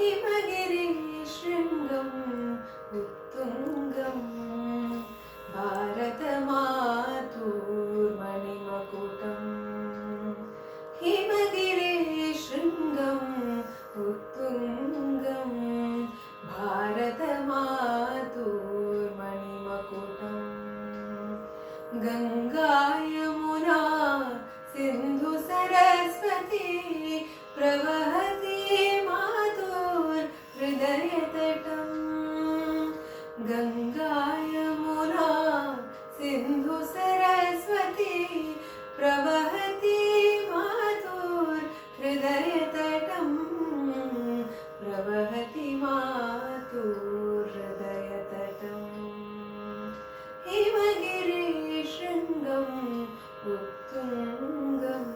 हिमगिरिशृङ्गम् उत्तुङ्गम् भारतमातुर्मणिमकुटम् हिमगिरिशृङ्गम् उत्तुङ्गम् भारतमातुर्मणिमकुटम् गङ्गा यमुना सिन्धु सरस्वती प्रवहति मातुर्हृदयतटम् गङ्गा यमुना सिन्धु सरस्वती प्रवहति मातुर्हृदयतटम् प्रवहति मातुर्हृदयतटम् हिमगिरिशृङ्गम् उत्तुङ्गम्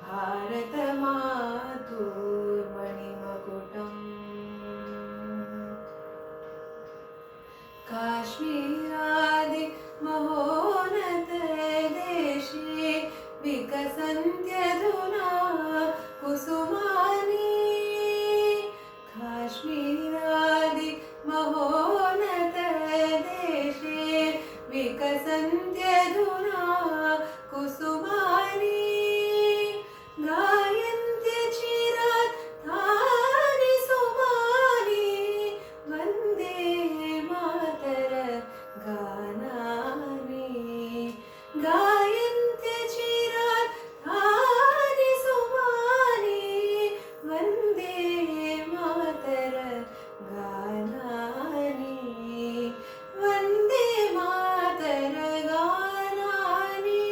भारतमातुर्मणिमकुटम् काश्मीरादि महोन्नतदेशे विकसन्त्यधुना कुसुमानि काश्मीरादि महोन्नतदेशे विकसन्त्यधुना कुसुमानि गायन्त्यचिरात् तानि सुमानि वन्दे मातर गानानि गायन्त्यचिरात् तानि सुमानि वन्दे मातर गानानि वन्दे मातर गानानि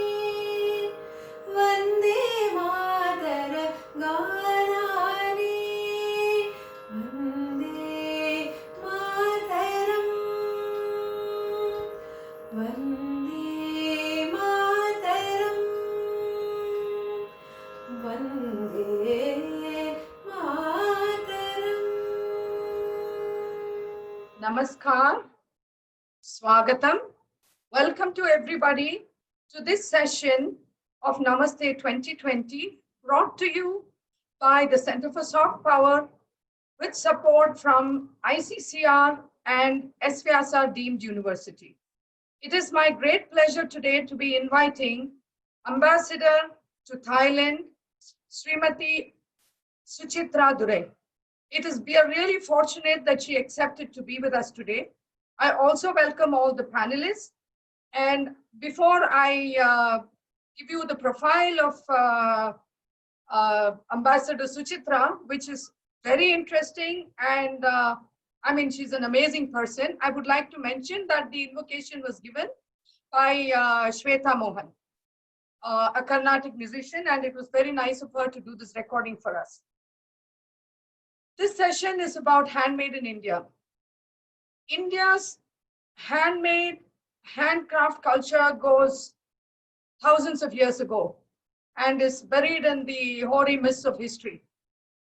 वन्दे मातर गानानि Vande Mataram Vande Mataram Vande Mataram Namaskar, Swagatam. Welcome to everybody to this session of Namaste 2020, brought to you by the Center for Soft Power with support from ICCR and SVSR Deemed University. It is my great pleasure today to be inviting Ambassador to Thailand, Srimati Suchitra Durai. We are really fortunate that she accepted to be with us today. I also welcome all the panelists. And before I give you the profile of Ambassador Suchitra, which is very interesting, and she's an amazing person, I would like to mention that the invocation was given by Shweta Mohan, a Carnatic musician, and it was very nice of her to do this recording for us. This session is about handmade in India. India's handmade, handcraft culture goes thousands of years ago and is buried in the hoary mists of history.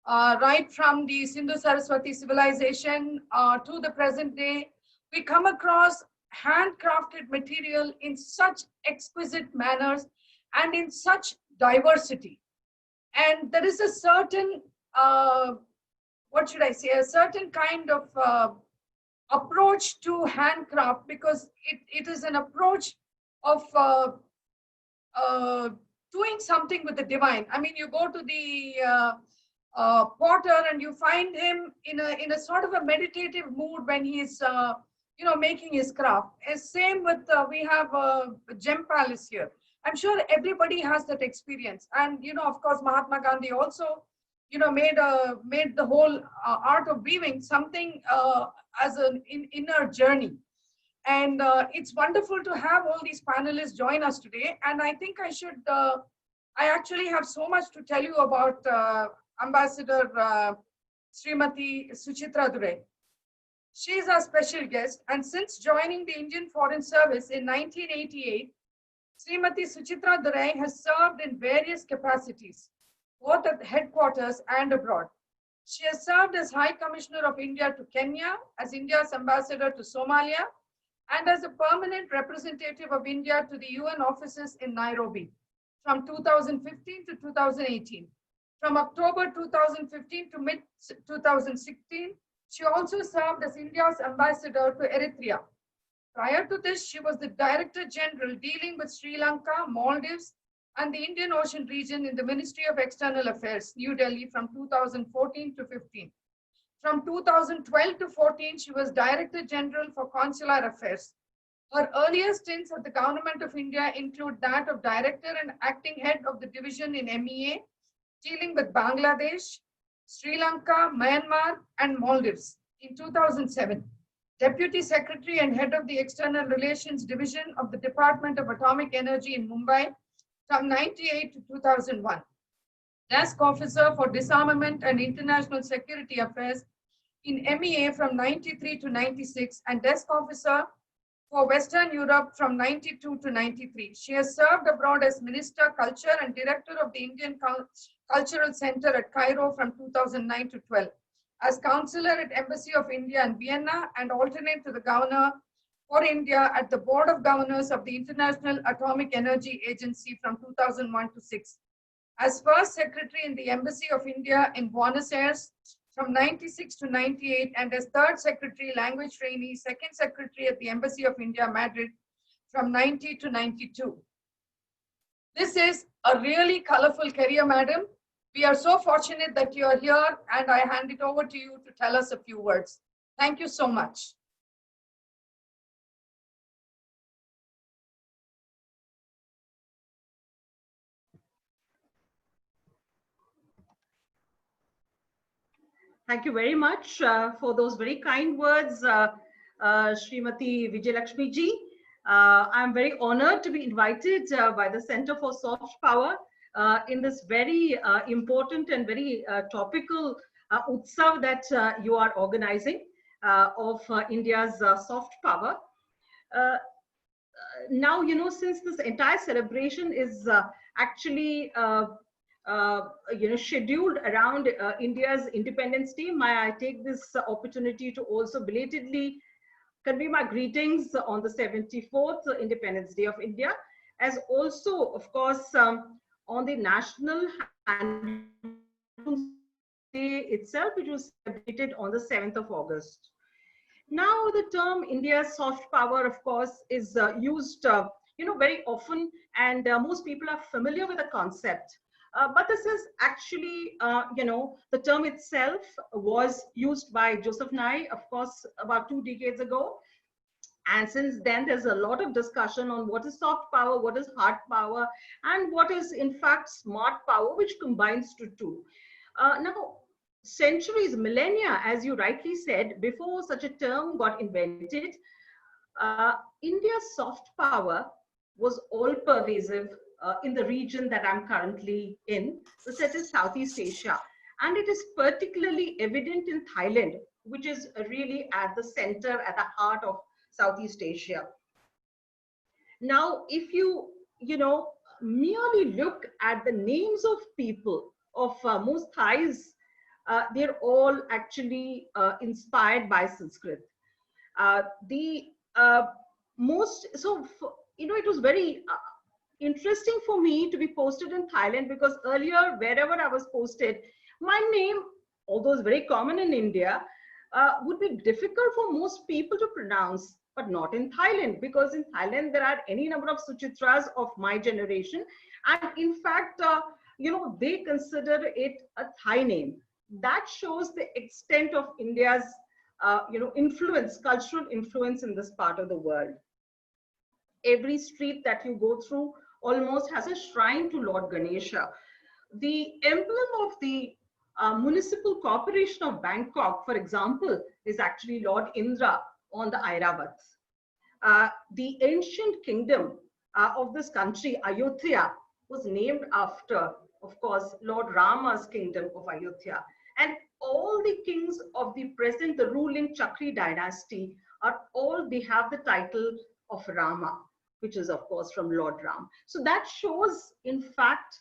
Right from the Sindhu Saraswati civilization to the present day, we come across handcrafted material in such exquisite manners and in such diversity. And there is a certain a certain kind of approach to handcraft, because it is an approach of doing something with the divine. I mean, you go to the potter and you find him in a sort of a meditative mood when he's making his craft. And same with we have a gem palace here. I'm sure everybody has that experience. And of course, Mahatma Gandhi also made the whole art of weaving something as an inner journey. And it's wonderful to have all these panelists join us today. And I think I actually have so much to tell you about Ambassador Srimati Suchitra Durai. She is our special guest, and since joining the Indian Foreign Service in 1988, Srimati Suchitra Durai has served in various capacities, both at the headquarters and abroad. She has served as High Commissioner of India to Kenya, as India's ambassador to Somalia, and as a permanent representative of India to the UN offices in Nairobi from 2015 to 2018. From October 2015 to mid 2016, she also served as India's ambassador to Eritrea. Prior to this, she was the Director General dealing with Sri Lanka, Maldives, and the Indian Ocean region in the Ministry of External Affairs, New Delhi, from 2014 to 15. From 2012 to 14, she was Director General for Consular Affairs. Her earlier stints at the Government of India include that of Director and Acting Head of the Division in MEA, dealing with Bangladesh, Sri Lanka, Myanmar, and Maldives. In 2007, Deputy Secretary and Head of the External Relations Division of the Department of Atomic Energy in Mumbai from 1998 to 2001. Desk Officer for Disarmament and International Security Affairs in MEA from 93 to 96 and Desk Officer for Western Europe from 92 to 93. She has served abroad as Minister, Culture and Director of the Indian Cultural Center at Cairo from 2009 to 12, as Counselor at Embassy of India in Vienna and alternate to the Governor for India at the Board of Governors of the International Atomic Energy Agency from 2001 to 6, as First Secretary in the Embassy of India in Buenos Aires from 96 to 98 and as Third Secretary, Language Trainee, Second Secretary at the Embassy of India, Madrid from 90 to 92. This is a really colorful career, madam. We are so fortunate that you are here, and I hand it over to you to tell us a few words. Thank you so much. Thank you very much for those very kind words, Srimati Vijayalakshmi ji. I'm very honored to be invited by the Center for Soft Power in this very important and very topical utsav that you are organizing of India's soft power. Now, you know, since this entire celebration is actually scheduled around India's Independence Day, may I take this opportunity to also belatedly convey my greetings on the 74th Independence Day of India, as also, of course, on the National Handloom Day itself, which was celebrated on the 7th of August. Now, the term India's soft power, of course, is used very often, and most people are familiar with the concept. But this is actually, the term itself was used by Joseph Nye, of course, about 2 decades ago. And since then, there's a lot of discussion on what is soft power, what is hard power, and what is, in fact, smart power, which combines to two. Now, centuries, millennia, as you rightly said, before such a term got invented, India's soft power was all pervasive in the region that I'm currently in, that is Southeast Asia. And it is particularly evident in Thailand, which is really at the center, at the heart of Southeast Asia. Now, if you, merely look at the names of people, of most Thais, they're all actually inspired by Sanskrit. It was very interesting for me to be posted in Thailand, because earlier, wherever I was posted, my name, although it's very common in India, would be difficult for most people to pronounce, but not in Thailand, because in Thailand, there are any number of Suchitras of my generation. And in fact, they consider it a Thai name. That shows the extent of India's, influence, cultural influence in this part of the world. Every street that you go through almost has a shrine to Lord Ganesha. The emblem of the Municipal Corporation of Bangkok, for example, is actually Lord Indra on the Airavat. The ancient kingdom of this country, Ayodhya, was named after, of course, Lord Rama's kingdom of Ayodhya. And all the kings of the present, the ruling Chakri dynasty, they have the title of Rama, which is, of course, from Lord Ram. So that shows, in fact,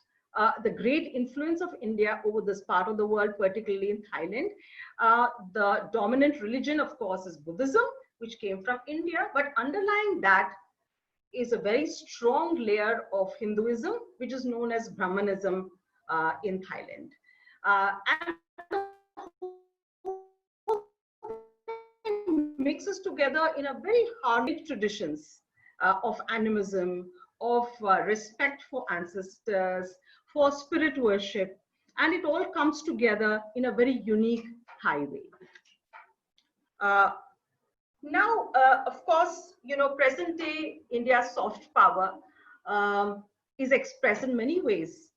the great influence of India over this part of the world, particularly in Thailand. The dominant religion, of course, is Buddhism, which came from India, but underlying that is a very strong layer of Hinduism, which is known as Brahmanism in Thailand. And mixes together in a very harmonic traditions of animism, of respect for ancestors, for spirit worship, and it all comes together in a very unique highway. Uh, Now, of course, you know, present day India's soft power is expressed in many ways,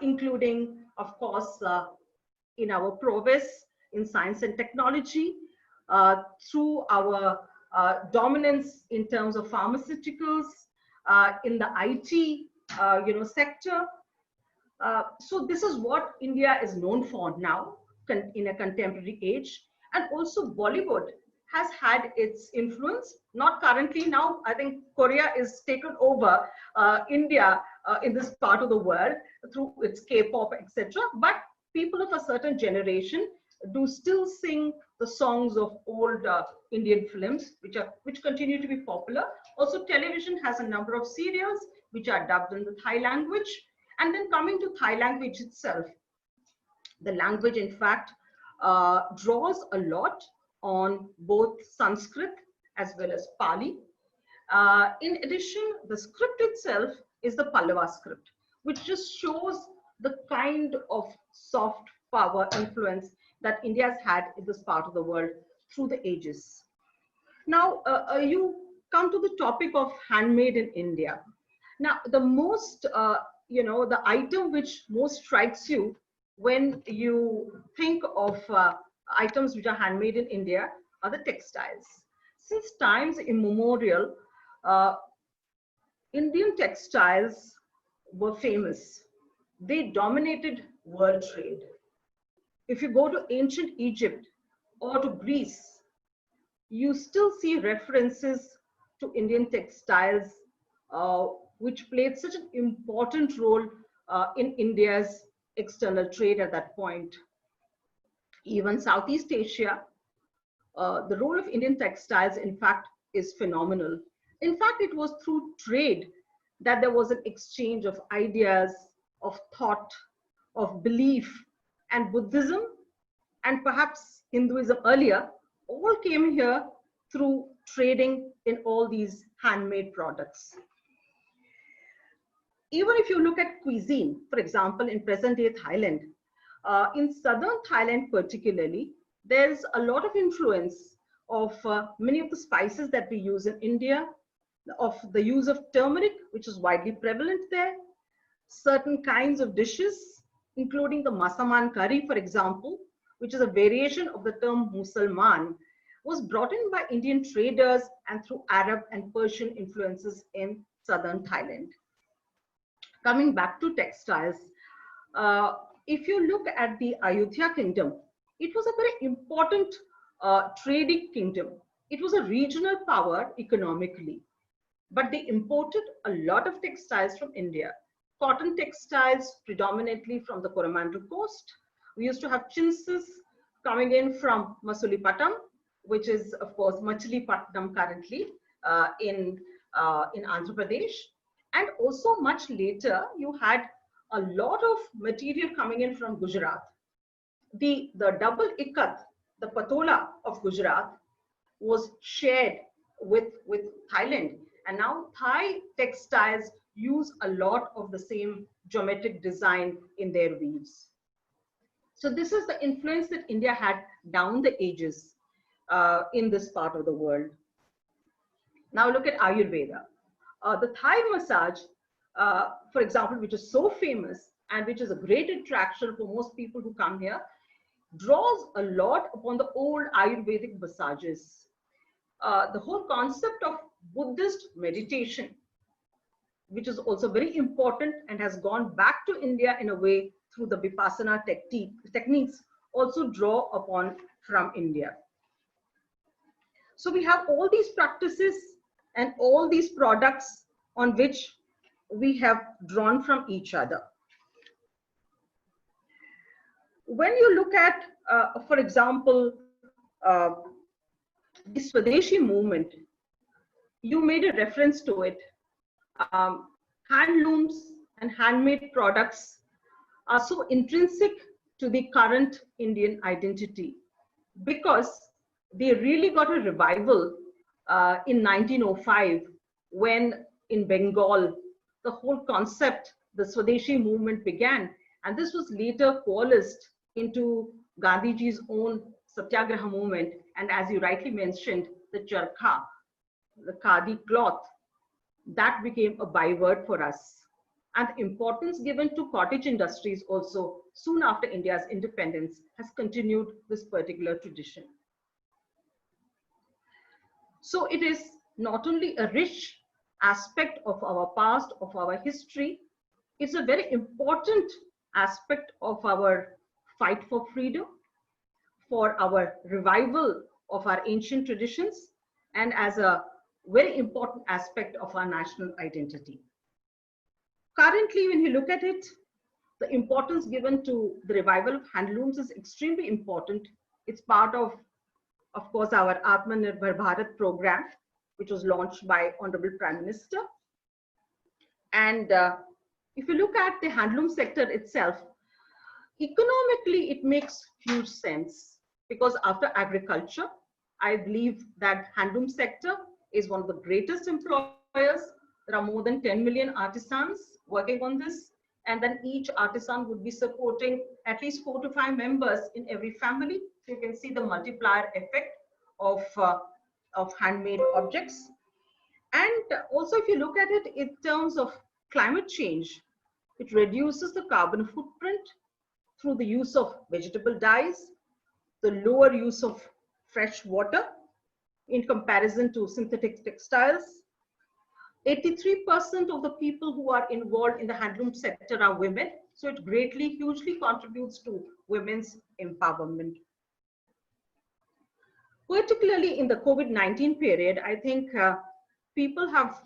including, of course, in our prowess in science and technology, through our dominance in terms of pharmaceuticals, in the IT, you know, sector. So this is what India is known for now in a contemporary age. And also Bollywood has had its influence, not currently now. I think Korea is taken over India in this part of the world through its K-pop, etc. But people of a certain generation do still sing the songs of old Indian films, which continue to be popular. Also, television has a number of serials which are dubbed in the Thai language. And then coming to Thai language itself, the language, in fact, draws a lot on both Sanskrit as well as Pali. In addition, the script itself is the Pallava script, which just shows the kind of soft power influence that India has had in this part of the world through the ages. Now, you come to the topic of handmade in India. Now, the most, you know, the item which most strikes you when you think of items which are handmade in India are the textiles. Since times immemorial, Indian textiles were famous. They dominated world trade. If you go to ancient Egypt or to Greece, you still see references to Indian textiles, which played such an important role in India's external trade at that point. Even Southeast Asia, the role of Indian textiles, in fact, is phenomenal. In fact, it was through trade that there was an exchange of ideas, of thought, of belief, and Buddhism, and perhaps Hinduism earlier, all came here through trading in all these handmade products. Even if you look at cuisine, for example, in present-day Thailand, in southern Thailand particularly, there's a lot of influence of many of the spices that we use in India, of the use of turmeric, which is widely prevalent there, certain kinds of dishes, including the Masaman curry, for example, which is a variation of the term Musalman, was brought in by Indian traders and through Arab and Persian influences in southern Thailand. Coming back to textiles, if you look at the Ayodhya kingdom, it was a very important trading kingdom. It was a regional power economically, but they imported a lot of textiles from India. Cotton textiles predominantly from the Coromandel coast. We used to have chintzes coming in from Masulipatam, which is of course Machilipatnam currently in Andhra Pradesh. And also much later, you had a lot of material coming in from Gujarat. The double ikat, the patola of Gujarat, was shared with Thailand. And now Thai textiles use a lot of the same geometric design in their weaves. So this is the influence that India had down the ages in this part of the world. Now look at Ayurveda. The Thai massage, for example, which is so famous and which is a great attraction for most people who come here, draws a lot upon the old Ayurvedic massages. The whole concept of Buddhist meditation, which is also very important and has gone back to India in a way through the Vipassana techniques, also draw upon from India. So we have all these practices and all these products on which we have drawn from each other. When you look at, for example, the Swadeshi movement, you made a reference to it. Handlooms and handmade products are so intrinsic to the current Indian identity, because they really got a revival in 1905, when in Bengal, the whole concept, the Swadeshi movement began. And this was later coalesced into Gandhiji's own Satyagraha movement. And as you rightly mentioned, the charkha, the khadi cloth, that became a byword for us. And the importance given to cottage industries also soon after India's independence has continued this particular tradition. So it is not only a rich aspect of our past, of our history, it's a very important aspect of our fight for freedom, for our revival of our ancient traditions, and as a very important aspect of our national identity. Currently, when you look at it, the importance given to the revival of handlooms is extremely important. It's part of course, our Atmanirbhar Bharat program, which was launched by Honorable Prime Minister. And if you look at the handloom sector itself, economically, it makes huge sense, because after agriculture, I believe that handloom sector is one of the greatest employers. There are more than 10 million artisans working on this. And then each artisan would be supporting at least 4 to 5 members in every family. So you can see the multiplier effect of handmade objects. And also, if you look at it in terms of climate change, it reduces the carbon footprint through the use of vegetable dyes, the lower use of fresh water in comparison to synthetic textiles. 83% of the people who are involved in the handloom sector are women. So it greatly, hugely contributes to women's empowerment. Particularly in the COVID-19 period, I think people have,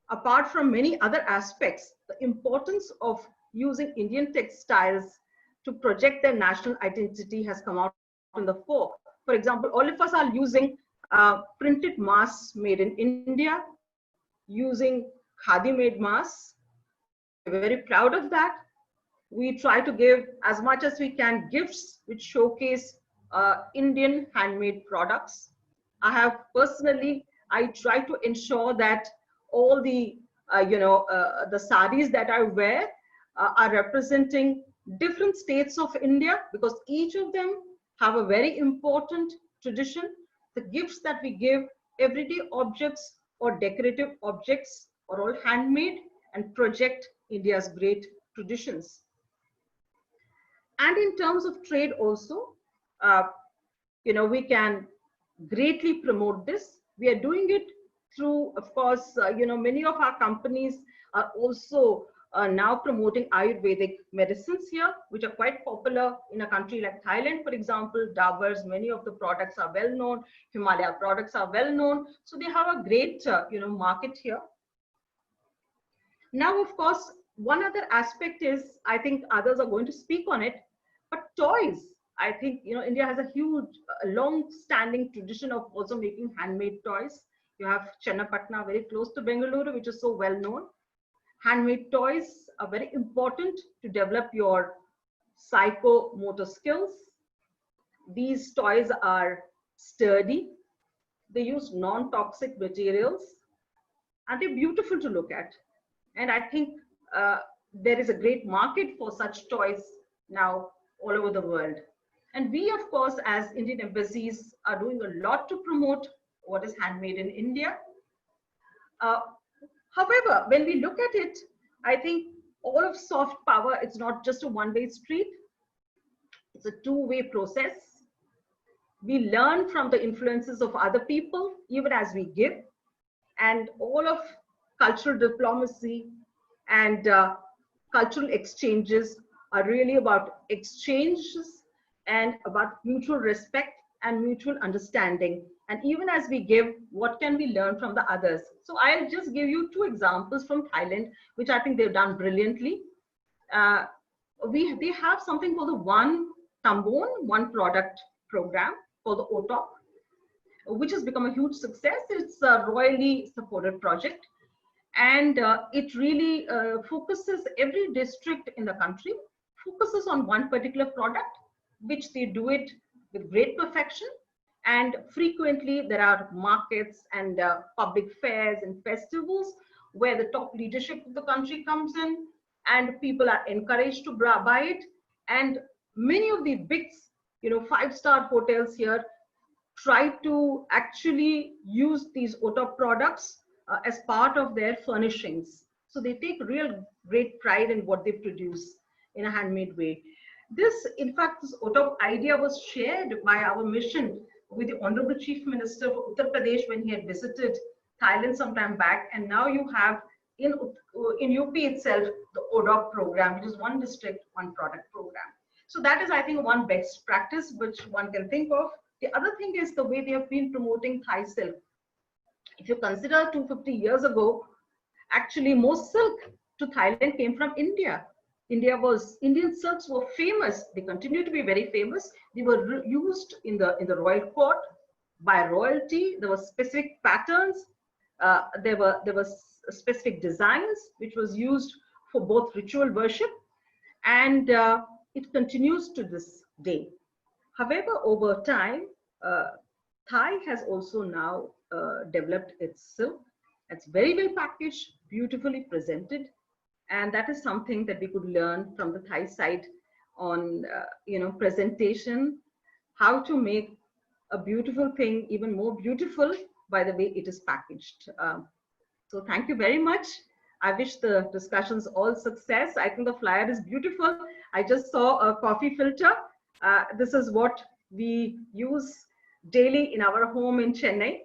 apart from many other aspects, the importance of using Indian textiles to project their national identity has come out in the fore. For example, all of us are using printed masks made in India, using khadi made masks. We're very proud of that. We try to give as much as we can gifts which showcase Indian handmade products. I try to ensure that all the the saris that I wear are representing different states of India, because each of them have a very important tradition. The gifts that we give, everyday objects or decorative objects, are all handmade and project India's great traditions. And in terms of trade also, we can greatly promote this. We are doing it through, of course, many of our companies are also now promoting Ayurvedic medicines here, which are quite popular in a country like Thailand, for example. Dabur's, many of the products are well known. Himalaya products are well known. So they have a great, market here. Now, of course, one other aspect is, I think others are going to speak on it, but toys. I think, India has a huge, long-standing tradition of also making handmade toys. You have Chennapatna, very close to Bengaluru, which is so well known. Handmade toys are very important to develop your psychomotor skills. These toys are sturdy. They use non-toxic materials, and they're beautiful to look at. And I think there is a great market for such toys now all over the world. And we, of course, as Indian embassies, are doing a lot to promote what is handmade in India. However, when we look at it, I think all of soft power, it's not just a one-way street. It's a two-way process. We learn from the influences of other people, even as we give. And all of cultural diplomacy and cultural exchanges are really about exchanges and about mutual respect and mutual understanding. And even as we give, what can we learn from the others? So I'll just give you 2 examples from Thailand, which I think they've done brilliantly. They have something called the One Tambon, One Product program called the OTOP, which has become a huge success. It's a royally supported project. And it really focuses every district in the country focuses on one particular product, which they do it with great perfection. And frequently there are markets and public fairs and festivals where the top leadership of the country comes in, and people are encouraged to buy it. And many of the big, five-star hotels here try to actually use these OTOP products as part of their furnishings. So they take real great pride in what they produce in a handmade way. This, in fact, this OTOP idea was shared by our mission with the Honorable Chief Minister of Uttar Pradesh when he had visited Thailand some time back. And now you have in UP itself the ODOP program, which is one district, one product program. So that is, I think, one best practice which one can think of. The other thing is the way they have been promoting Thai silk. If you consider 250 years ago, actually most silk to Thailand came from India. Indian silks were famous. They continue to be very famous. They were used in the royal court by royalty. There were specific patterns. There were specific designs which was used for both ritual worship, and it continues to this day. However, over time, Thai has also now developed its silk. It's very well packaged, beautifully presented, and that is something that we could learn from the Thai side on, presentation, how to make a beautiful thing even more beautiful by the way it is packaged. So thank you very much. I wish the discussions all success. I think the flyer is beautiful. I just saw a coffee filter. This is what we use daily in our home in Chennai.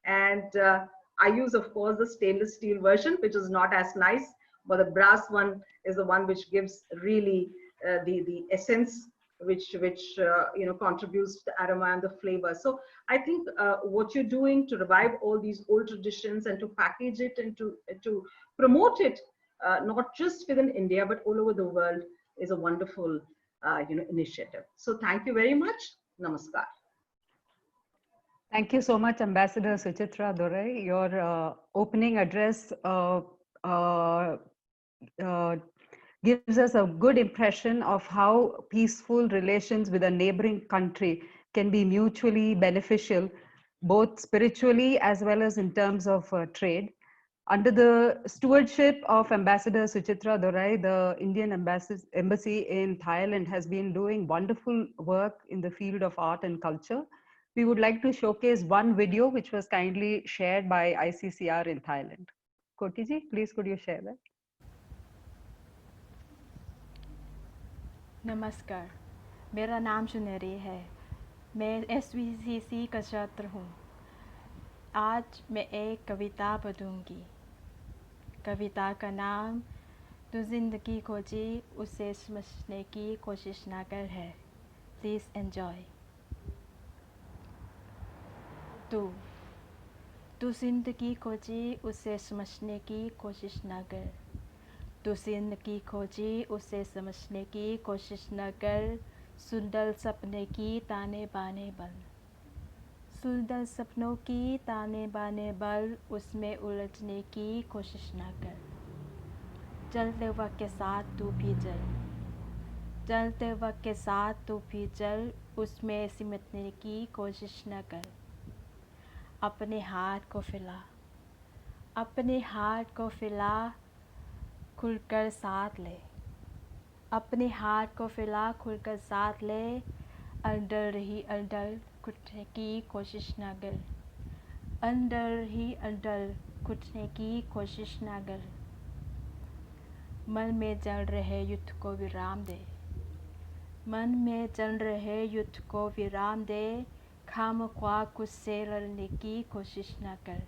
And I use, of course, the stainless steel version, which is not as nice, but the brass one is the one which gives really the essence, which contributes to the aroma and the flavor. So I think what you're doing to revive all these old traditions and to package it and to promote it, not just within India, but all over the world, is a wonderful initiative. So thank you very much. Namaskar. Thank you so much, Ambassador Suchitra Dorai. Your opening address gives us a good impression of how peaceful relations with a neighboring country can be mutually beneficial, both spiritually as well as in terms of trade. Under the stewardship of Ambassador Suchitra Dorai, the Indian Embassy in Thailand has been doing wonderful work in the field of art and culture. We would like to showcase one video which was kindly shared by ICCR in Thailand. Kotiji, please could you share that? नमस्कार, मेरा नाम सुनहरी है। मैं SVCC का छात्र हूँ। आज मैं एक कविता पढ़ूँगी। कविता का नाम तू ज़िंदगी खोजी उसे समझने की कोशिश ना कर है। Please enjoy. तू ज़िंदगी खोजी उसे समझने की कोशिश ना कर। तू ज़िंदगी खोजी उसे समझने की कोशिश न कर। सुंदर सपने की ताने बाने बल। सुंदर सपनों की ताने बाने बल, उसमें उलझने की कोशिश न कर। चलते वक्त के साथ तू भी चल। चलते वक्त के साथ तू भी चल, उसमें सिमटने की कोशिश न कर। अपने हाथ को फैला। अपने हाथ को फैला, खुलकर साथ ले। अपने हाथ को फैला, खुलकर साथ ले। अंदर ही अंदर घुटने की कोशिश न कर। अंदर ही अंदर घुटने की कोशिश न कर। मन में चल रहे युद्ध को विराम दे। मन में चल रहे युद्ध को विराम दे। खामख्वाह खुद से लड़ने की कोशिश न कर।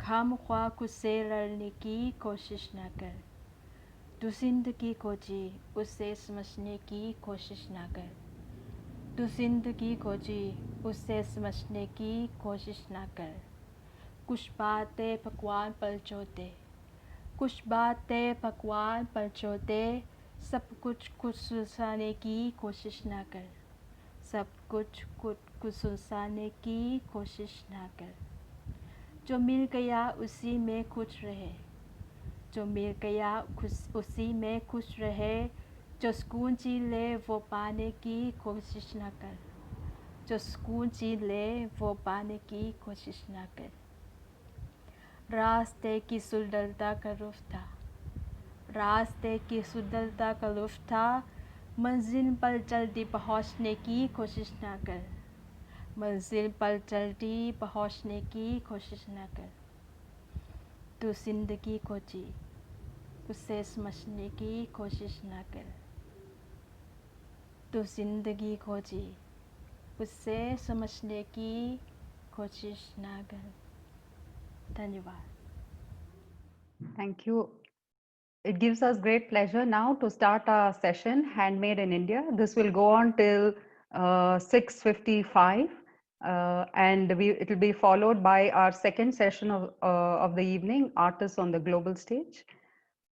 खामख्वाह खुद से लड़ने की कोशिश न कर। तू ज़िंदगी खोजी उसे समझने की कोशिश न कर। तू ज़िंदगी खोजी उसे समझने की कोशिश न कर। कुछ बातें पकवान पर छोड़े। कुछ बातें पकवान पर छोड़े। सब कुछ सुलझाने की कोशिश न कर। सब कुछ सुलझाने की कोशिश न कर। जो मिल गया उसी में खुश रहे। जो मिल गया उसी में खुश रहे। जो सुकून जी ले वो पाने की कोशिश न कर, जो सुकून जी ले वो पाने की कोशिश न कर। रास्ते की सुंदरता का रुख था, रास्ते की सुंदरता का लुत्फ था, मंजिल पर जल्दी पहुंचने की कोशिश न कर, मंजिल पर जल्दी पहुंचने की कोशिश न कर। तू जिंदगी को जी, उसे समझने की कोशिश न कर, तू जिंदगी को जी, उसे समझने की कोशिश न कर। धन्यवाद। Thank you. It gives us great pleasure now to start our session, Handmade in India. This will go on till 6:55, and it will be followed by our second session of the evening, Artists on the Global Stage.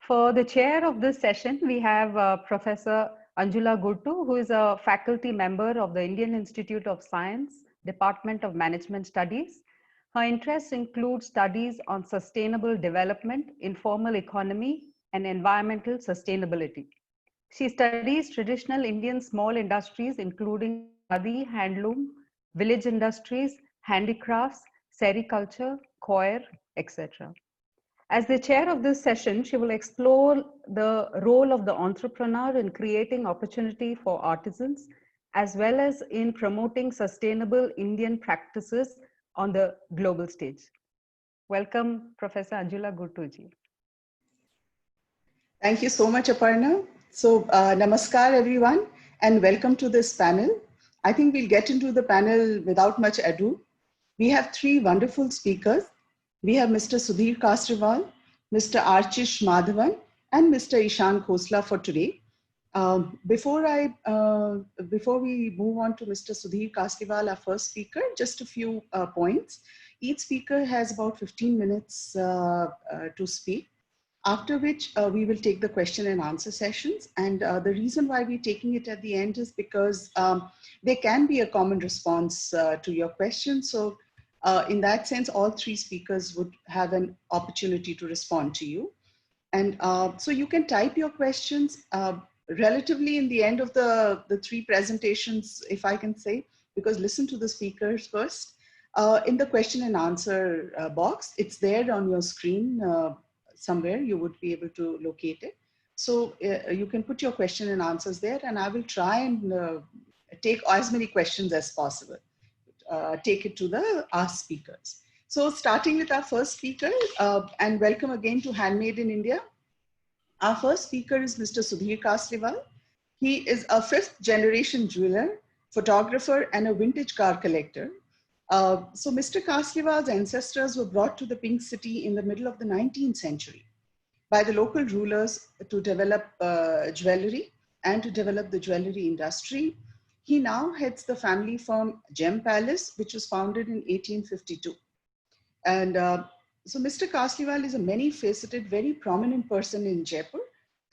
For the chair of this session, we have Professor Anjula Guttu, who is a faculty member of the Indian Institute of Science, Department of Management Studies. Her interests include studies on sustainable development, informal economy, and environmental sustainability. She studies traditional Indian small industries, including khadi, handloom, village industries, handicrafts, sericulture, coir, etc. As the chair of this session, she will explore the role of the entrepreneur in creating opportunity for artisans, as well as in promoting sustainable Indian practices on the global stage. Welcome, Professor Anjula Guttu. Thank you so much, Aparna. So, namaskar, everyone, and welcome to this panel. I think we'll get into the panel without much ado. We have three wonderful speakers. We have Mr. Sudhir Kasriwal, Mr. Archish Madhavan, and Mr. Ishan Khosla for today. Before we move on to Mr. Sudhir Kasriwal, our first speaker, just a few points. Each speaker has about 15 minutes to speak, after which we will take the question and answer sessions. And the reason why we're taking it at the end is because there can be a common response to your question. So in that sense, all three speakers would have an opportunity to respond to you. And so you can type your questions relatively in the end of the three presentations, if I can say, because listen to the speakers first. In the question and answer box, it's there on your screen somewhere, you would be able to locate it. So you can put your question and answers there, and I will try and take as many questions as possible. Take it to our speakers. So starting with our first speaker, and welcome again to Handmade in India. Our first speaker is Mr. Sudhir Kasriwal. He is a fifth generation jeweler, photographer, and a vintage car collector. So Mr. Kasriwal's ancestors were brought to the Pink City in the middle of the 19th century by the local rulers to develop jewelry and to develop the jewelry industry. He now heads the family firm Gem Palace, which was founded in 1852. And so Mr. Kasriwal is a many-faceted, very prominent person in Jaipur,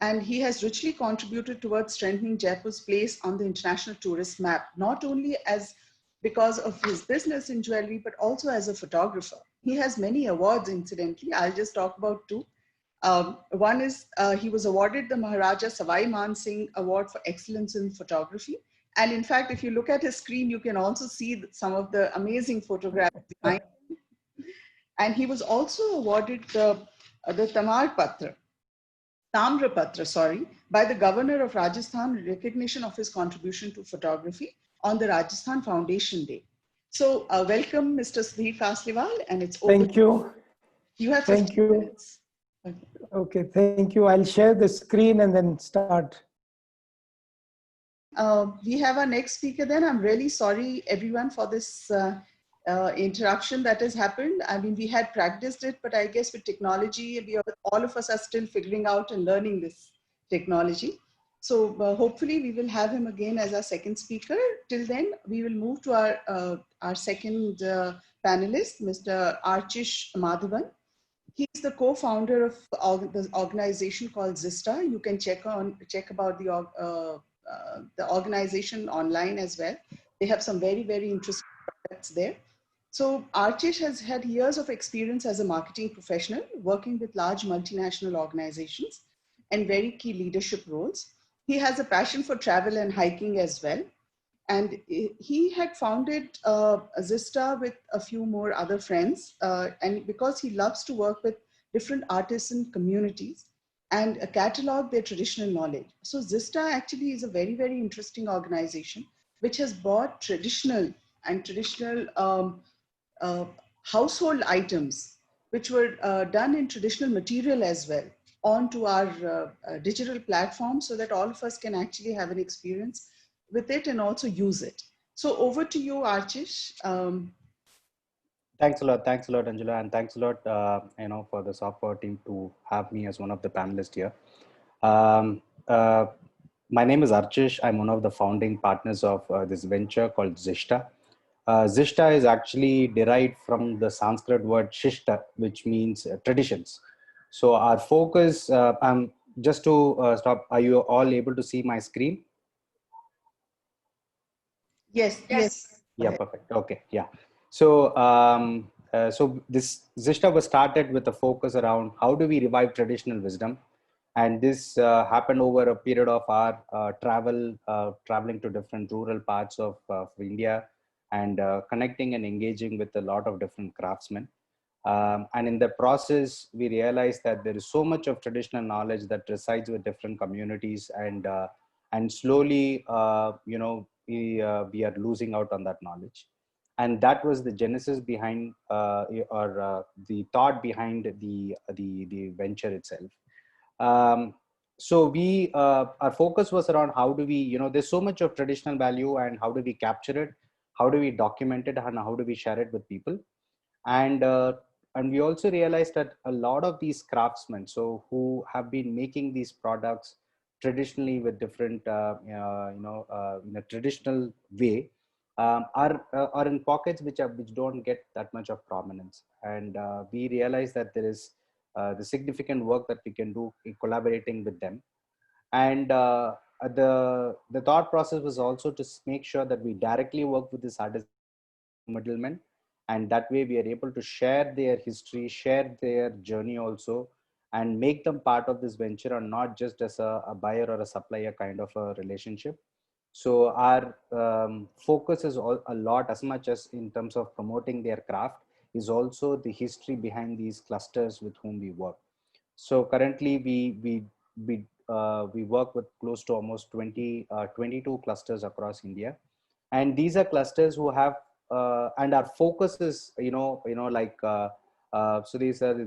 and he has richly contributed towards strengthening Jaipur's place on the international tourist map, not only because of his business in jewelry, but also as a photographer. He has many awards, incidentally. I'll just talk about two. One is he was awarded the Maharaja Savai Man Singh Award for Excellence in Photography. And in fact, if you look at his screen, you can also see some of the amazing photographs behind him. And he was also awarded the Tamra Patra, by the governor of Rajasthan in recognition of his contribution to photography on the Rajasthan Foundation Day. So welcome, Mr. Sudhir Kasriwal, and it's over. Thank you. You have 15 minutes. Okay, thank you. I'll share the screen and then start. We have our next speaker then. I'm really sorry, everyone, for this interruption that has happened. I mean, we had practiced it, but I guess with technology, all of us are still figuring out and learning this technology. So hopefully we will have him again as our second speaker. Till then, we will move to our second panelist, Mr. Archish Madhavan. He's the co-founder of the organization called Zista. You can check about the organization online as well. They have some very, very interesting products there. So Archish has had years of experience as a marketing professional, working with large multinational organizations and very key leadership roles. he has a passion for travel and hiking as well. And he had founded Zista with a few more other friends. And because he loves to work with different artisan communities and catalog their traditional knowledge. So Zista actually is a very, very interesting organization which has brought traditional uh, household items which were done in traditional material as well onto our digital platform so that all of us can actually have an experience with it and also use it. So over to you, Archish. Thanks a lot, Angela, and thanks a lot, for the software team to have me as one of the panelists here. Um, uh, my name is Archish. I'm one of the founding partners of this venture called Zista. Zista is actually derived from the Sanskrit word Shishta, which means traditions. So our focus, just to stop, are you all able to see my screen? Yes, yes. Yeah, perfect. Okay, yeah. So, so this Zista was started with a focus around how do we revive traditional wisdom, and this happened over a period of our traveling to different rural parts of India, and connecting and engaging with a lot of different craftsmen. And in the process, we realized that there is so much of traditional knowledge that resides with different communities, and slowly, we are losing out on that knowledge. And that was the genesis behind, the thought behind the venture itself. So our focus was around how do we, there's so much of traditional value, and how do we capture it, how do we document it, and how do we share it with people. And we also realized that a lot of these craftsmen, so who have been making these products traditionally with different in a traditional way, are in pockets which don't get that much of prominence. And we realized that there is the significant work that we can do in collaborating with them. And the thought process was also to make sure that we directly work with this artist middlemen, and that way we are able to share their history, share their journey also, and make them part of this venture, and not just as a buyer or a supplier kind of a relationship. So our focus is a lot, as much as in terms of promoting their craft, is also the history behind these clusters with whom we work. So currently we work with close to almost 22 clusters across India, and these are clusters who have and our focus is so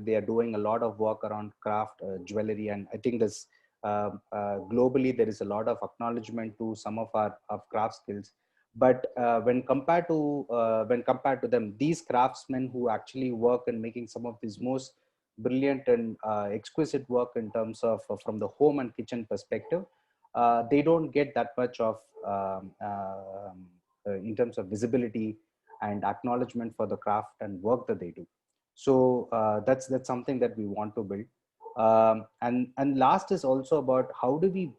they are doing a lot of work around craft, jewelry, and I think this globally there is a lot of acknowledgement to some of our craft skills. But when compared to them, these craftsmen who actually work in making some of these most brilliant and exquisite work in terms of from the home and kitchen perspective, they don't get that much of in terms of visibility and acknowledgement for the craft and work that they do. So that's something that we want to build. And last is also about how do we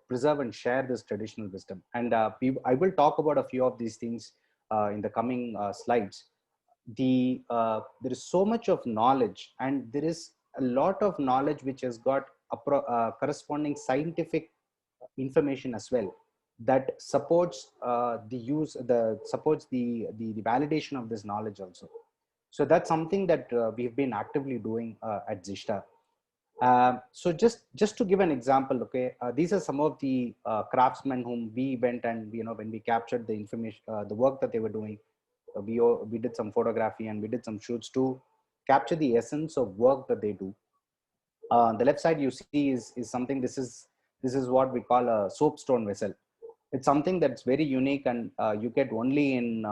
preserve and share this traditional wisdom. And I will talk about a few of these things in the coming slides. There is so much of knowledge, and there is a lot of knowledge which has got corresponding scientific information as well, that supports supports the validation of this knowledge also. So that's something that we've been actively doing at Zista. So just to give an example, okay, these are some of the craftsmen whom we went, and when we captured the information, the work that they were doing, we did some photography and we did some shoots to capture the essence of work that they do. The left side you see is something. This is what we call a soapstone vessel. It's something that's very unique, and you get only in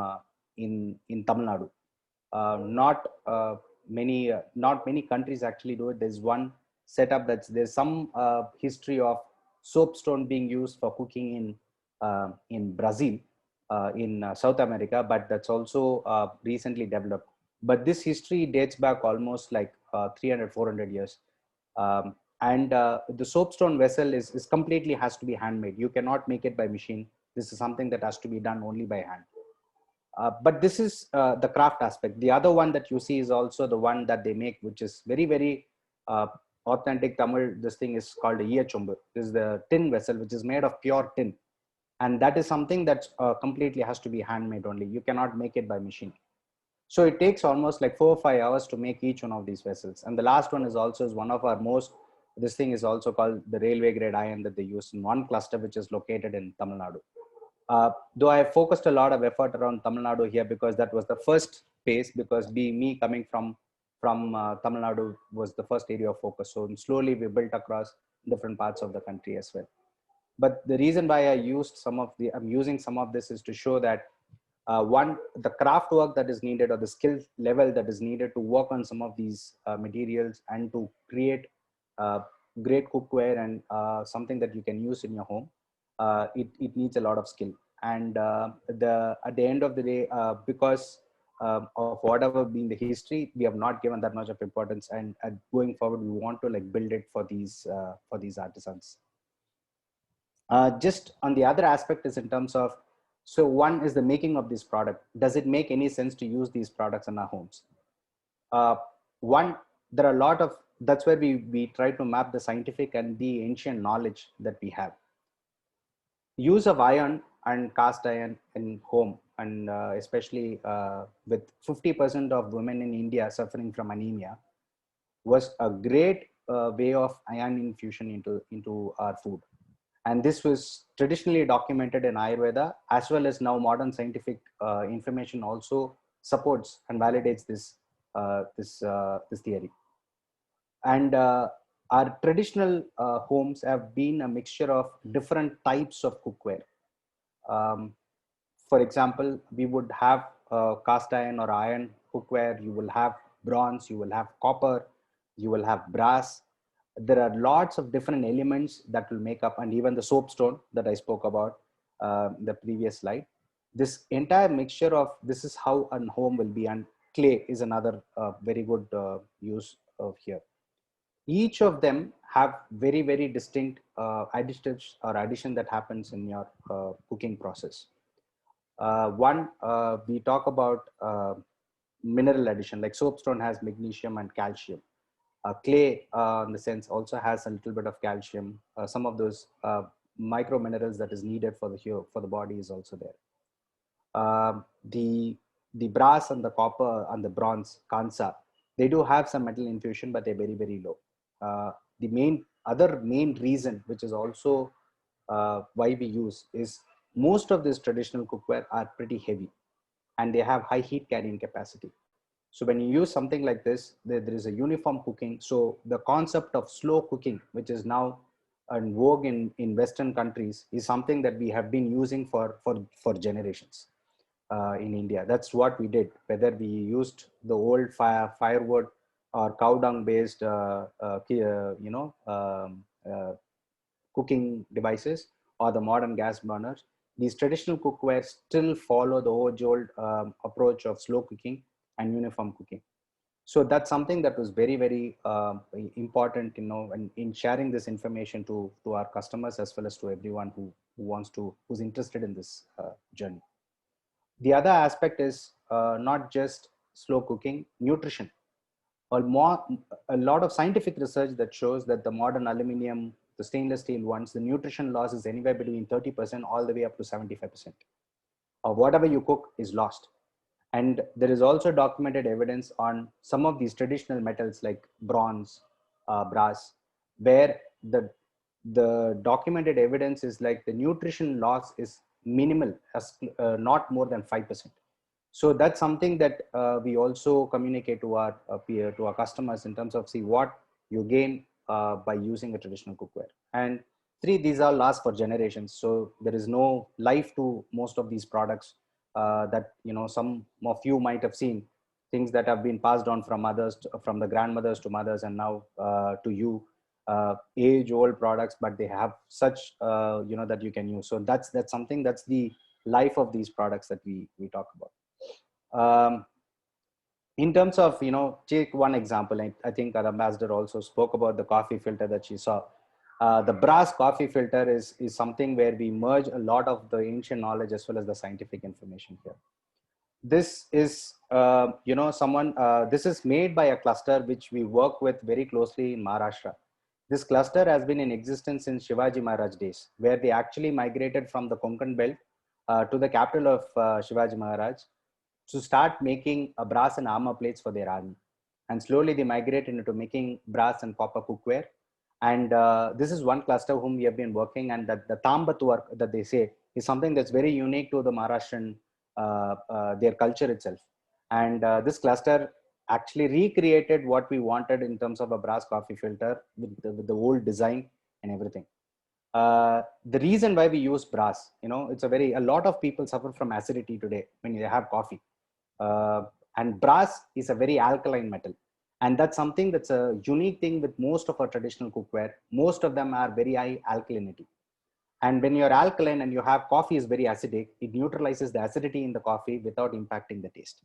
Tamil Nadu. Not many countries actually do it. There's one setup there's some history of soapstone being used for cooking in Brazil, in South America, but that's also recently developed. But this history dates back almost like 300-400 years. And the soapstone vessel is completely has to be handmade. You cannot make it by machine. This is something that has to be done only by hand. But this is the craft aspect. The other one that you see is also the one that they make, which is very, very authentic Tamil, this thing is called a Iyachombu. This is the tin vessel, which is made of pure tin. And that is something that completely has to be handmade only. You cannot make it by machine. So it takes almost like 4 or 5 hours to make each one of these vessels. And the last one is also one of our most, this thing is also called the railway grade iron that they use in one cluster, which is located in Tamil Nadu. Though I focused a lot of effort around Tamil Nadu here because that was the first phase, because me coming from Tamil Nadu was the first area of focus. So slowly we built across different parts of the country as well. But the reason why I'm using some of this is to show that one, the craft work that is needed or the skill level that is needed to work on some of these materials and to create great cookware and something that you can use in your home, it needs a lot of skill. And at the end of the day, because of whatever been the history, we have not given that much of importance, and going forward we want to like build it for these artisans. Just on the other aspect is in terms of, so one is the making of this product. Does it make any sense to use these products in our homes? One, there are a lot of, that's where we try to map the scientific and the ancient knowledge that we have. Use of iron and cast iron in home, and especially with 50% of women in India suffering from anemia, was a great way of iron infusion into our food. And this was traditionally documented in Ayurveda, as well as now modern scientific information also supports and validates this theory. And our traditional homes have been a mixture of different types of cookware. For example, we would have cast iron or iron cookware. You will have bronze, you will have copper, you will have brass. There are lots of different elements that will make up, and even the soapstone that I spoke about the previous slide. This entire mixture of, this is how a home will be, and clay is another very good use of here. Each of them have very, very distinct additives or addition that happens in your cooking process. One, we talk about mineral addition, like soapstone has magnesium and calcium. Clay, in the sense, also has a little bit of calcium. Some of those micro minerals that is needed for the body is also there. The brass and the copper and the bronze, kansa, they do have some metal infusion, but they're very, very low. The other main reason, which is also why we use, is most of these traditional cookware are pretty heavy and they have high heat carrying capacity. So when you use something like this, there is a uniform cooking. So the concept of slow cooking, which is now in vogue in Western countries, is something that we have been using for generations in India. That's what we did, whether we used the old firewood or cow dung based cooking devices or the modern gas burners. These traditional cookware still follow the old approach of slow cooking and uniform cooking. So that's something that was very, very important, in sharing this information to our customers, as well as to everyone who's interested in this journey. The other aspect is not just slow cooking, nutrition. A lot of scientific research that shows that the modern aluminum, the stainless steel ones, the nutrition loss is anywhere between 30% all the way up to 75%. Or whatever you cook is lost. And there is also documented evidence on some of these traditional metals like bronze, brass, where the documented evidence is like the nutrition loss is minimal, not more than 5%. So that's something that we also communicate to our customers in terms of, see what you gain by using a traditional cookware. And 3, these all last for generations. So there is no life to most of these products. That some of you might have seen things that have been passed on from from the grandmothers to mothers, and now to you, age-old products, but they have such that you can use. So that's something, that's the life of these products that we talk about. In terms of take one example, I think our ambassador also spoke about the coffee filter that she saw. The brass coffee filter is something where we merge a lot of the ancient knowledge as well as the scientific information here. this is, this is made by a cluster which we work with very closely in Maharashtra. This cluster has been in existence since Shivaji Maharaj days, where they actually migrated from the Konkan belt to the capital of Shivaji Maharaj to start making brass and armor plates for their army. And slowly they migrated into making brass and copper cookware. And this is one cluster whom we have been working, and that the Tambat work that they say is something that's very unique to the Maharashtrian, their culture itself. And this cluster actually recreated what we wanted in terms of a brass coffee filter with the old design and everything. The reason why we use brass, a lot of people suffer from acidity today when they have coffee. And brass is a very alkaline metal. And that's something that's a unique thing with most of our traditional cookware. Most of them are very high alkalinity. And when you're alkaline and you have coffee is very acidic, it neutralizes the acidity in the coffee without impacting the taste.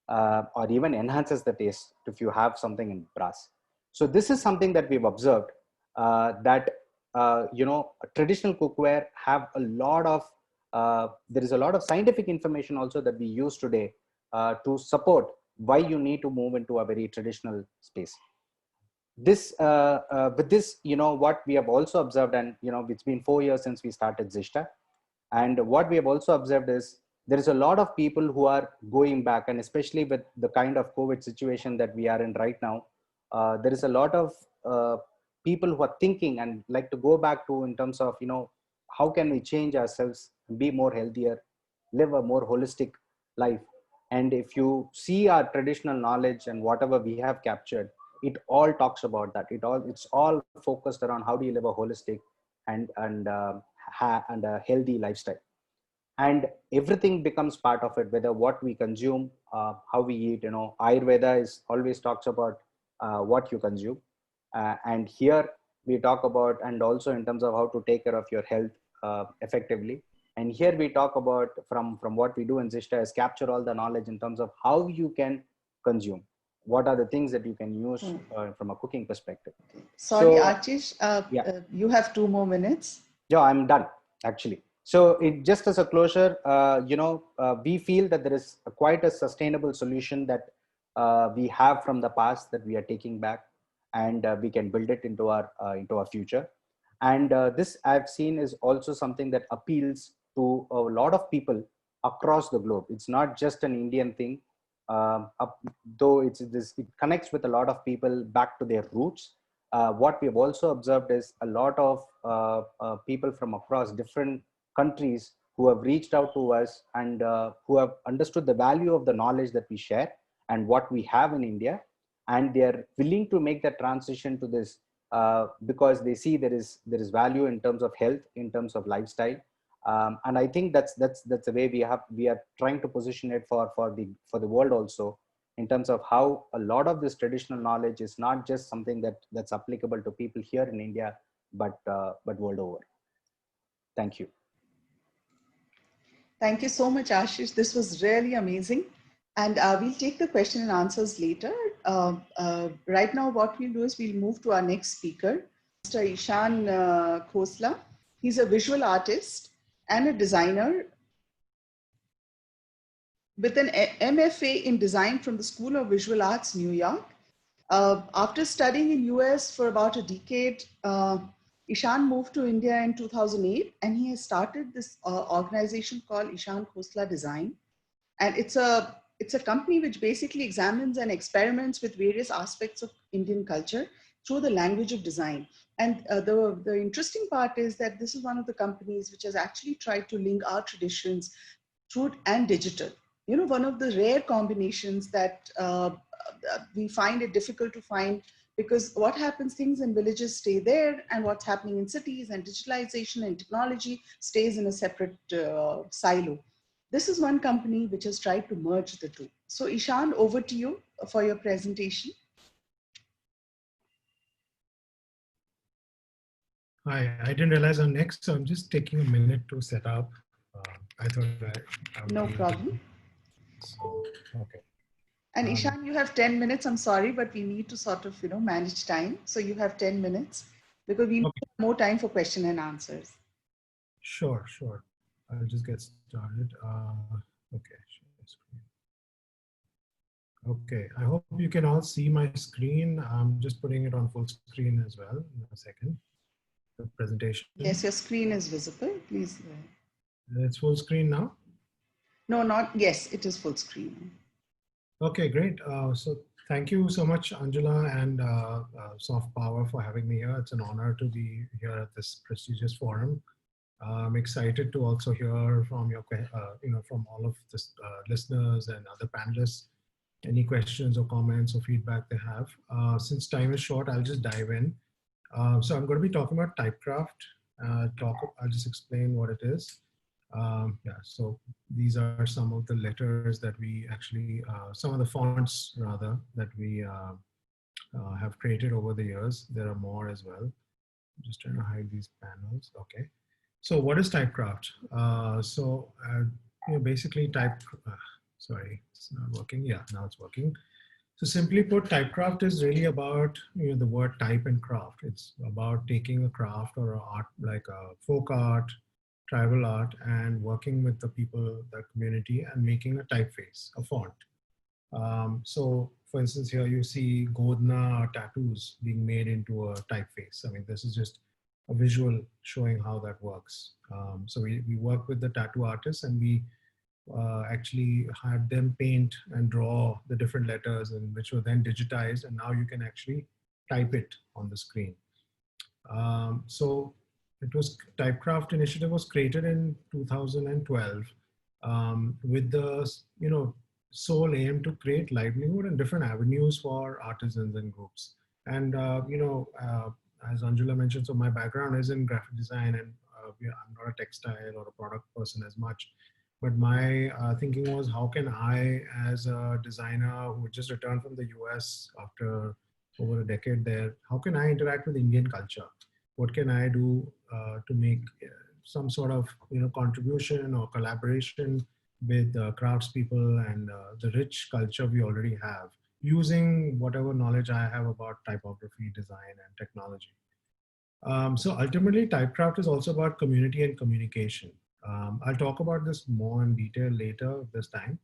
Or even enhances the taste if you have something in brass. So this is something that we've observed, that traditional cookware have a lot of, there is a lot of scientific information also that we use today to support why you need to move into a very traditional space. This, with this, what we have also observed, and it's been 4 years since we started Zishta, and what we have also observed is there is a lot of people who are going back, and especially with the kind of COVID situation that we are in right now, there is a lot of people who are thinking and like to go back to in terms of, how can we change ourselves, be more healthier, live a more holistic life. And if you see our traditional knowledge and whatever we have captured, it all talks about that. It's all focused around how do you live a holistic and a healthy lifestyle. And everything becomes part of it, whether what we consume, how we eat. Ayurveda always talks about what you consume. And here we talk about, and also in terms of how to take care of your health effectively. And here we talk about, from what we do in Zishta, is capture all the knowledge in terms of how you can consume. What are the things that you can use from a cooking perspective? Sorry, So, Ashish, you have 2 more minutes. Yeah, I'm done actually. So just as a closure, we feel that there is quite a sustainable solution that we have from the past that we are taking back, and we can build it into our future. And this I've seen is also something that appeals to a lot of people across the globe. It's not just an Indian thing, though it connects with a lot of people back to their roots. What we have also observed is a lot of people from across different countries who have reached out to us, and who have understood the value of the knowledge that we share and what we have in India, and they are willing to make that transition to this because they see there is value in terms of health, in terms of lifestyle, and I think that's the way we are trying to position it for the world also, in terms of how a lot of this traditional knowledge is not just something that's applicable to people here in India, but world over. Thank you. Thank you so much, Ashish. This was really amazing. And we'll take the question and answers later. Right now, what we'll do is we'll move to our next speaker, Mr. Ishan Khosla. He's a visual artist and a designer with an MFA in design from the School of Visual Arts, New York. After studying in US for about a decade, Ishan moved to India in 2008, and he has started this organization called Ishan Khosla Design. And it's a company which basically examines and experiments with various aspects of Indian culture through the language of design. And the interesting part is that this is one of the companies which has actually tried to link our traditions through and digital. One of the rare combinations that we find it difficult to find, because what happens, things in villages stay there, and what's happening in cities and digitalization and technology stays in a separate silo. This is one company which has tried to merge the two. So Ishan, over to you for your presentation. Hi, I didn't realize I'm next, so I'm just taking a minute to set up. I thought no problem. So, okay. And Ishan, you have 10 minutes. I'm sorry, but we need to sort of, manage time. So you have 10 minutes because we need more time for question and answers. Sure. I'll just get started. Okay. Share screen. Okay, I hope you can all see my screen. I'm just putting it on full screen as well in a second. The presentation. Yes, your screen is visible. Please. It's full screen now. No, not, yes, it is full screen. Okay, great. So thank you so much, Angela and Soft Power for having me here. It's an honor to be here at this prestigious forum. I'm excited to also hear from from all of the listeners and other panelists, any questions or comments or feedback they have. Since time is short, I'll just dive in. So I'm going to be talking about Typecraft. I'll just explain what it is. Yeah, so these are some of the letters that we actually, some of the fonts rather, that we have created over the years. There are more as well. I'm just trying to hide these panels. Okay. So what is Typecraft? Basically sorry, it's not working. Yeah, now it's working. So simply put, Typecraft is really about the word type and craft. It's about taking a craft or a art like a folk art, tribal art, and working with the people, the community, and making a typeface, a font. So for instance, here you see Godna tattoos being made into a typeface. I mean, this is just a visual showing how that works. So we work with the tattoo artists, and we actually had them paint and draw the different letters, and which were then digitized, and now you can actually type it on the screen. So it was Typecraft initiative was created in 2012 with the sole aim to create livelihood and different avenues for artisans and groups. And as Anjula mentioned, so my background is in graphic design, and I'm not a textile or a product person as much. But my thinking was, how can I, as a designer who just returned from the US after over a decade there, how can I interact with Indian culture? What can I do to make some sort of contribution or collaboration with craftspeople and the rich culture we already have, using whatever knowledge I have about typography, design, and technology. So ultimately, Typecraft is also about community and communication. I'll talk about this more in detail later this time,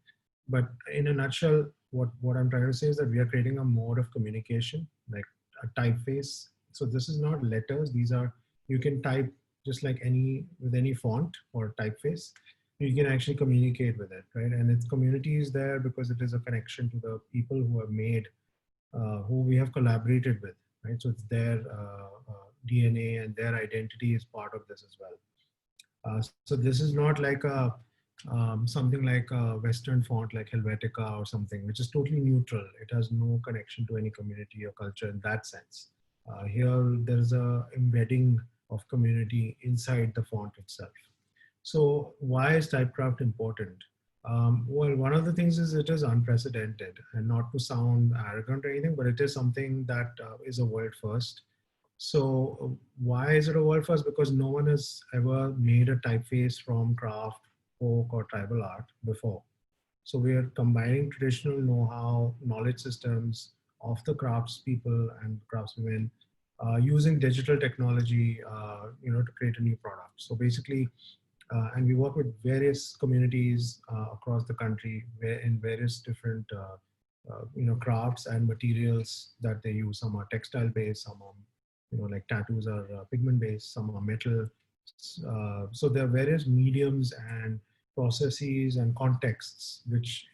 but in a nutshell, what I'm trying to say is that we are creating a mode of communication, like a typeface. So this is not letters. These are, you can type just like with any font or typeface. You can actually communicate with it, right? And its community is there because it is a connection to the people who have made, who we have collaborated with, right? So it's their DNA and their identity is part of this as well. So this is not like something like a Western font like Helvetica or something, which is totally neutral. It has no connection to any community or culture in that sense. Here, there's a embedding of community inside the font itself. So why is Typecraft important? Well, one of the things is it is unprecedented, and not to sound arrogant or anything, but it is something that is a world first. So why is it a world first? Because no one has ever made a typeface from craft, folk, or tribal art before. So we are combining traditional know-how, knowledge systems of the craftspeople and craftswomen using digital technology, to create a new product. So basically, and we work with various communities across the country in various different crafts and materials that they use. Some are textile based, some are like tattoos are pigment based, some are metal. So there are various mediums and processes and contexts, which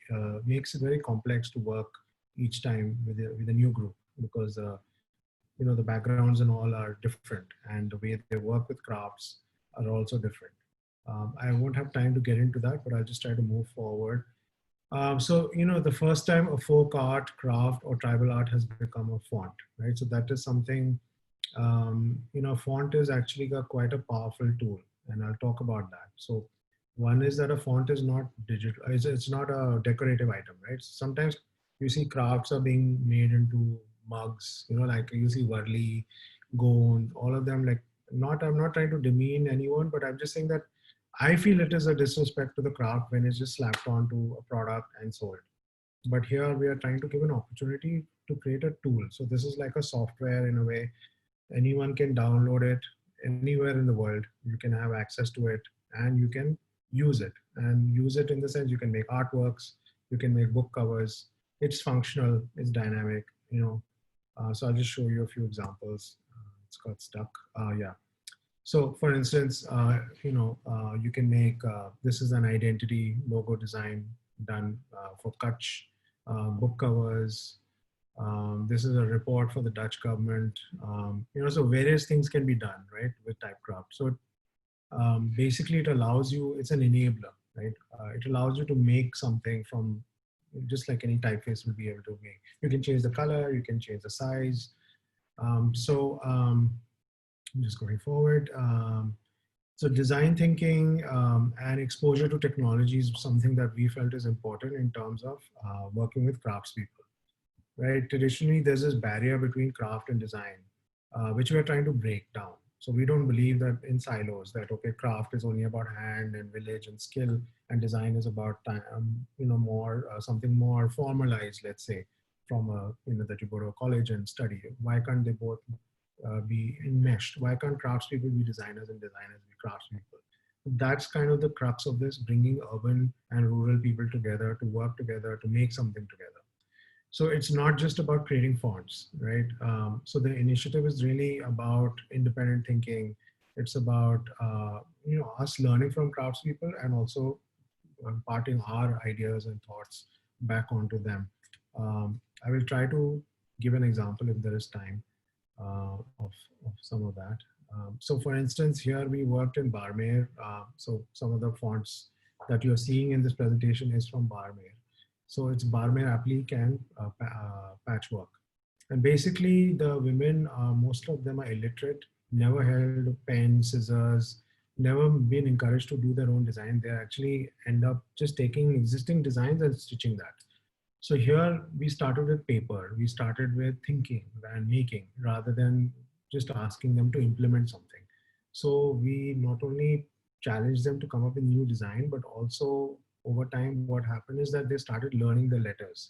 makes it very complex to work each time with a new group, because the backgrounds and all are different, and the way they work with crafts are also different. I won't have time to get into that, but I'll just try to move forward. So, the first time a folk art, craft, or tribal art has become a font, right? So that is something, font is actually quite a powerful tool, and I'll talk about that. So one is that a font is not digital, it's not a decorative item, right? So sometimes you see crafts are being made into mugs, like you see Varli, Gond, all of them, like, I'm not trying to demean anyone, but I'm just saying that I feel it is a disrespect to the craft when it's just slapped onto a product and sold. But here we are trying to give an opportunity to create a tool. So this is like a software in a way. Anyone can download it anywhere in the world. You can have access to it, and you can use it. And use it in the sense you can make artworks, you can make book covers, it's functional, it's dynamic, you know. So I'll just show you a few examples. It's got stuck. Yeah. So for instance, you can make, this is an identity logo design done for Kutch, book covers. This is a report for the Dutch government. So various things can be done, right, with Typecraft. So basically it allows you, it's an enabler, right? It allows you to make something from just like any typeface will be able to make. You can change the color, you can change the size. I'm just going forward. So design thinking and exposure to technology is something that we felt is important in terms of working with craftspeople, right? Traditionally, there's this barrier between craft and design, which we're trying to break down. So we don't believe that in silos, that, okay, craft is only about hand and village and skill, and design is about time, more, something more formalized, let's say, from that you go to a college and study. Why can't they both be enmeshed? Why can't craftspeople be designers and designers be craftspeople? That's kind of the crux of this, bringing urban and rural people together to work together to make something together. So it's not just about creating fonts, right? So the initiative is really about independent thinking. It's about us learning from craftspeople and also imparting our ideas and thoughts back onto them. I will try to give an example if there is time of some of that. So for instance, here we worked in Barmer. So some of the fonts that you're seeing in this presentation is from Barmer. So it's Barmer applique and patchwork. And basically the women, most of them are illiterate, never held pen, scissors, never been encouraged to do their own design. They actually end up just taking existing designs and stitching that. So here we started with paper. We started with thinking and making rather than just asking them to implement something. So we not only challenged them to come up with new design, but also over time, what happened is that they started learning the letters.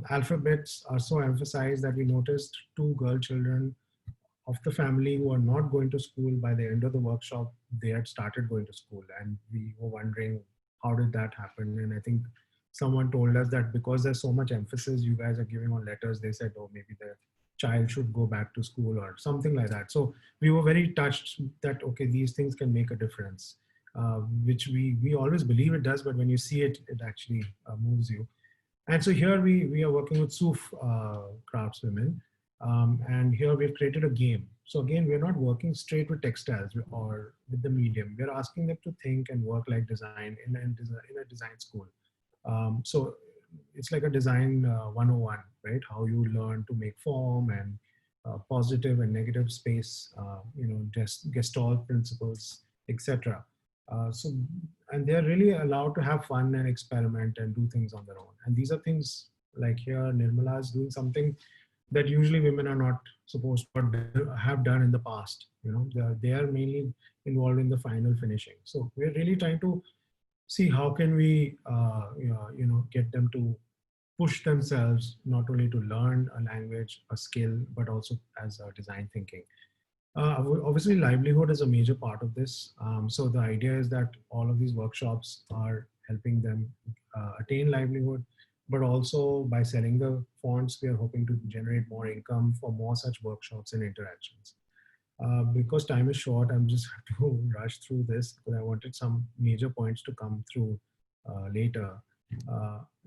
Alphabets are so emphasized that we noticed 2 girl children of the family who are not going to school. By the end of the workshop, they had started going to school, and we were wondering, how did that happen? And I think someone told us that because there's so much emphasis you guys are giving on letters, they said, oh, maybe the child should go back to school or something like that. So we were very touched that, okay, these things can make a difference. Which we always believe it does, but when you see it, it actually moves you. And so here we are working with Suf craftswomen, and here we've created a game. So again, we're not working straight with textiles or with the medium. We're asking them to think and work like design in a design school. So it's like a design 101, right? How you learn to make form and positive and negative space, Gestalt principles, etc. And they're really allowed to have fun and experiment and do things on their own. And these are things like here, Nirmala is doing something that usually women are not supposed to have done in the past. They are mainly involved in the final finishing. So we're really trying to see how can we, get them to push themselves, not only to learn a language, a skill, but also as a design thinking. Obviously, livelihood is a major part of this. So the idea is that all of these workshops are helping them attain livelihood, but also by selling the fonts, we are hoping to generate more income for more such workshops and interactions. Because time is short, I'm just have to rush through this because I wanted some major points to come through later.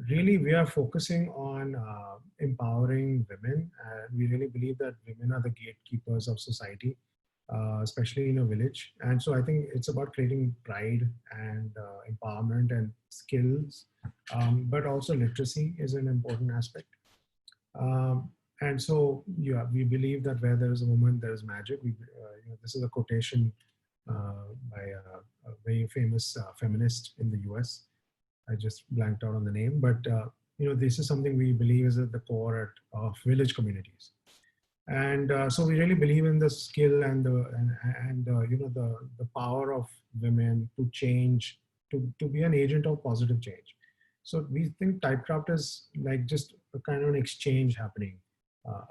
Really, we are focusing on empowering women. We really believe that women are the gatekeepers of society, especially in a village. And so I think it's about creating pride and empowerment and skills, but also literacy is an important aspect. And so, yeah, we believe that where there is a woman, there is magic. This is a quotation by a very famous feminist in the US. I just blanked out on the name, but this is something we believe is at the core of village communities, and so we really believe in the skill and the power of women to change, to be an agent of positive change. So we think Typecraft is like just a kind of an exchange happening.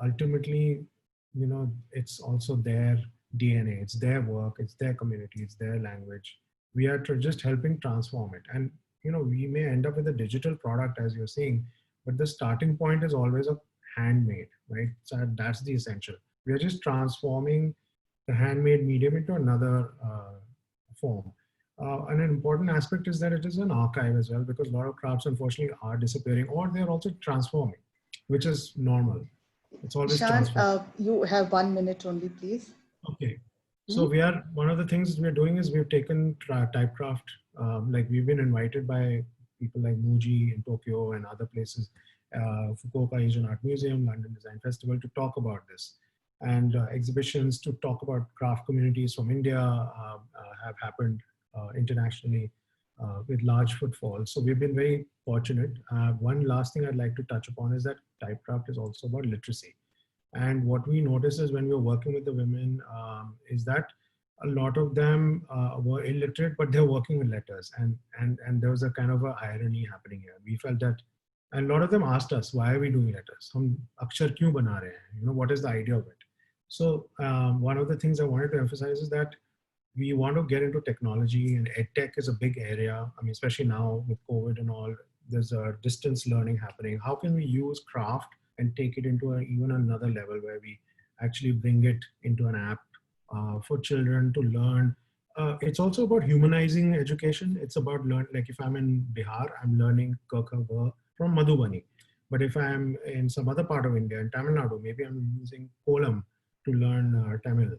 Ultimately, it's also their DNA, it's their work, it's their community, it's their language. We are just helping transform it, and we may end up with a digital product, as you're seeing, but the starting point is always a handmade, right? So that's the essential. We are just transforming the handmade medium into another form. And an important aspect is that it is an archive as well, because a lot of crafts unfortunately are disappearing, or they're also transforming, which is normal. It's always Ishan, transforming. you have 1 minute only, please. Okay. So we are, one of the things we're doing is we've taken Typecraft, like we've been invited by people like Muji in Tokyo and other places, Fukuoka Asian Art Museum, London Design Festival, to talk about this. And exhibitions to talk about craft communities from India have happened internationally with large footfalls. So we've been very fortunate. One last thing I'd like to touch upon is that Typecraft is also about literacy. And what we notice is when we were working with the women is that a lot of them were illiterate, but they're working with letters. And there was a kind of a irony happening here. We felt that, and a lot of them asked us, why are we doing letters? Hum akshar kyun bana rahe hain? You know, what is the idea of it? So one of the things I wanted to emphasize is that we want to get into technology, and EdTech is a big area. I mean, especially now with COVID and all, there's a distance learning happening. How can we use craft and take it into even another level where we actually bring it into an app for children to learn? It's also about humanizing education. It's about like if I'm in Bihar, I'm learning Kakha from Madhubani. But if I'm in some other part of India, in Tamil Nadu, maybe I'm using Kolam to learn Tamil,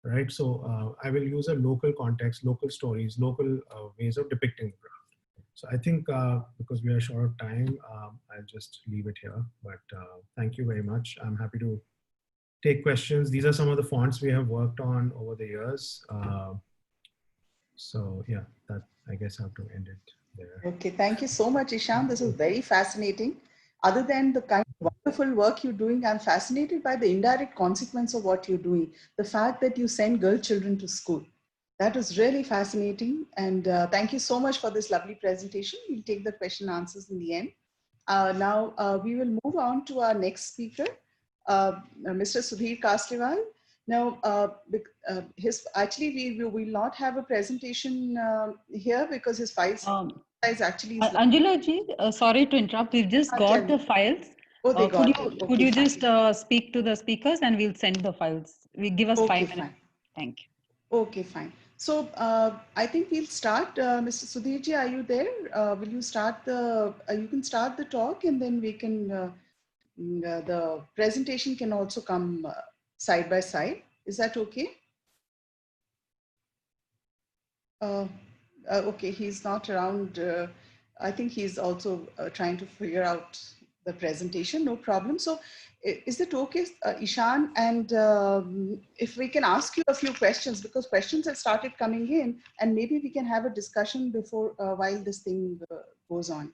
right? So I will use a local context, local stories, local ways of depicting the craft. So I think because we are short of time, I'll just leave it here. But thank you very much. I'm happy to take questions. These are some of the fonts we have worked on over the years. So yeah, that I guess I have to end it there. Okay, thank you so much, Ishan. This is very fascinating. Other than the kind of wonderful work you're doing, I'm fascinated by the indirect consequence of what you're doing. The fact that you send girl children to school. That was really fascinating. And thank you so much for this lovely presentation. We'll take the question and answers in the end. Now we will move on to our next speaker, Mr. Sudhir Kasliwal. Now, actually, we will not have a presentation here because his files is actually. Anjula ji, sorry to interrupt. We've just got the files. Oh, they got it. Okay, could you just speak to the speakers and we'll send the files? We give us 5 minutes. Fine. Thank you. Okay, fine. So I think we'll start. Mr. Sudhirji, are you there? Will you start the? You can start the talk, and then we can. The presentation can also come side by side. Is that okay? Okay, he's not around. I think he's also trying to figure out the presentation. No problem. So is it okay, Ishan? And if we can ask you a few questions, because questions have started coming in, and maybe we can have a discussion before while this thing goes on.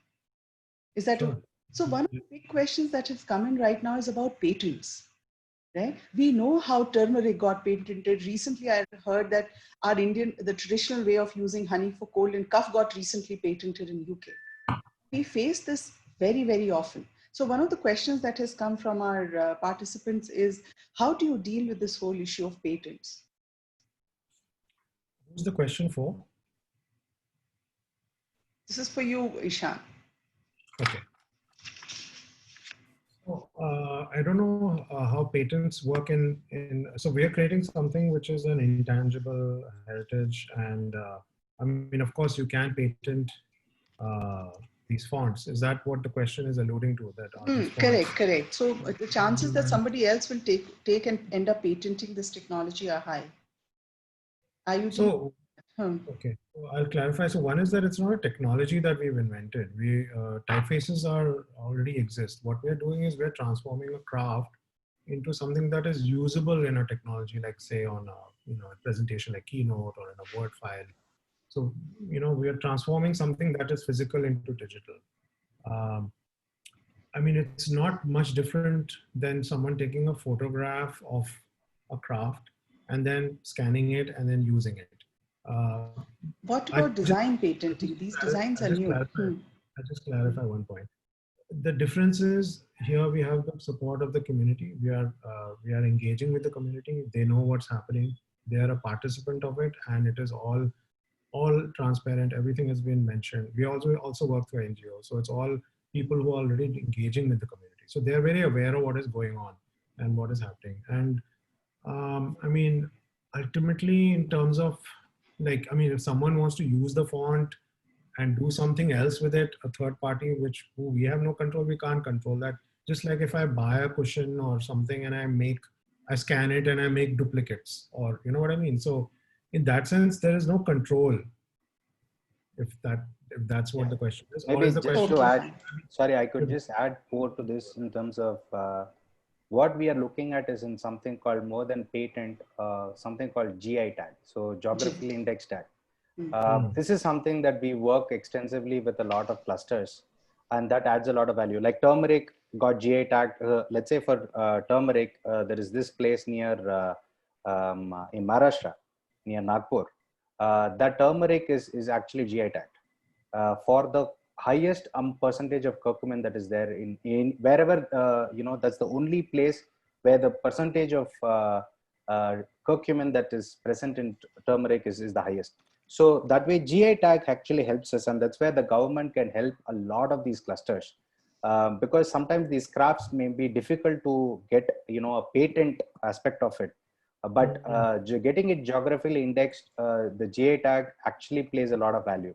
Is that okay? So one of the big questions that has come in right now is about patents. Right? We know how turmeric got patented. Recently, I heard that the traditional way of using honey for cold and cough got recently patented in UK. We face this very, very often. So one of the questions that has come from our participants is, how do you deal with this whole issue of patents? Who's the question for? This is for you, Ishan. Okay. So, I don't know how patents work so we are creating something which is an intangible heritage. And I mean, of course, you can patent these fonts. Is that what the question is alluding to? That correct. So the chances that somebody else will take and end up patenting this technology are high. Are you? So, okay, so I'll clarify. So one is that it's not a technology that we've invented. Typefaces already exist. What we're doing is we're transforming a craft into something that is usable in a technology, like say on a presentation like Keynote or in a Word file. So, we are transforming something that is physical into digital. I mean, it's not much different than someone taking a photograph of a craft and then scanning it and then using it. What about design patenting? These designs are new. I'll just clarify one point. The difference is here we have the support of the community. We are engaging with the community. They know what's happening. They are a participant of it, and it is all transparent. Everything has been mentioned. We also work for NGOs, so it's all people who are already engaging with the community. So they're very aware of what is going on and what is happening. And I mean, ultimately, in terms of like, I mean, if someone wants to use the font and do something else with it, a third party, who we have no control, we can't control that. Just like if I buy a cushion or something and I scan it and I make duplicates, or you know what I mean? So in that sense, there is no control. If that's what the question is. Maybe Or is the just question, to add, sorry, I could just add more to this in terms of what we are looking at is in something called more than patent, something called GI tag. So geographically indexed tag. This is something that we work extensively with a lot of clusters, and that adds a lot of value. Like turmeric got GI tag. Let's say for turmeric, there is this place near in Maharashtra, near Nagpur. That turmeric is actually GI tagged for the highest percentage of curcumin that is there in wherever you know, that's the only place where the percentage of curcumin that is present in turmeric is the highest. So that way GI tag actually helps us, and that's where the government can help a lot of these clusters, because sometimes these crafts may be difficult to get, you know, a patent aspect of it. But getting it geographically indexed, the GI tag actually plays a lot of value.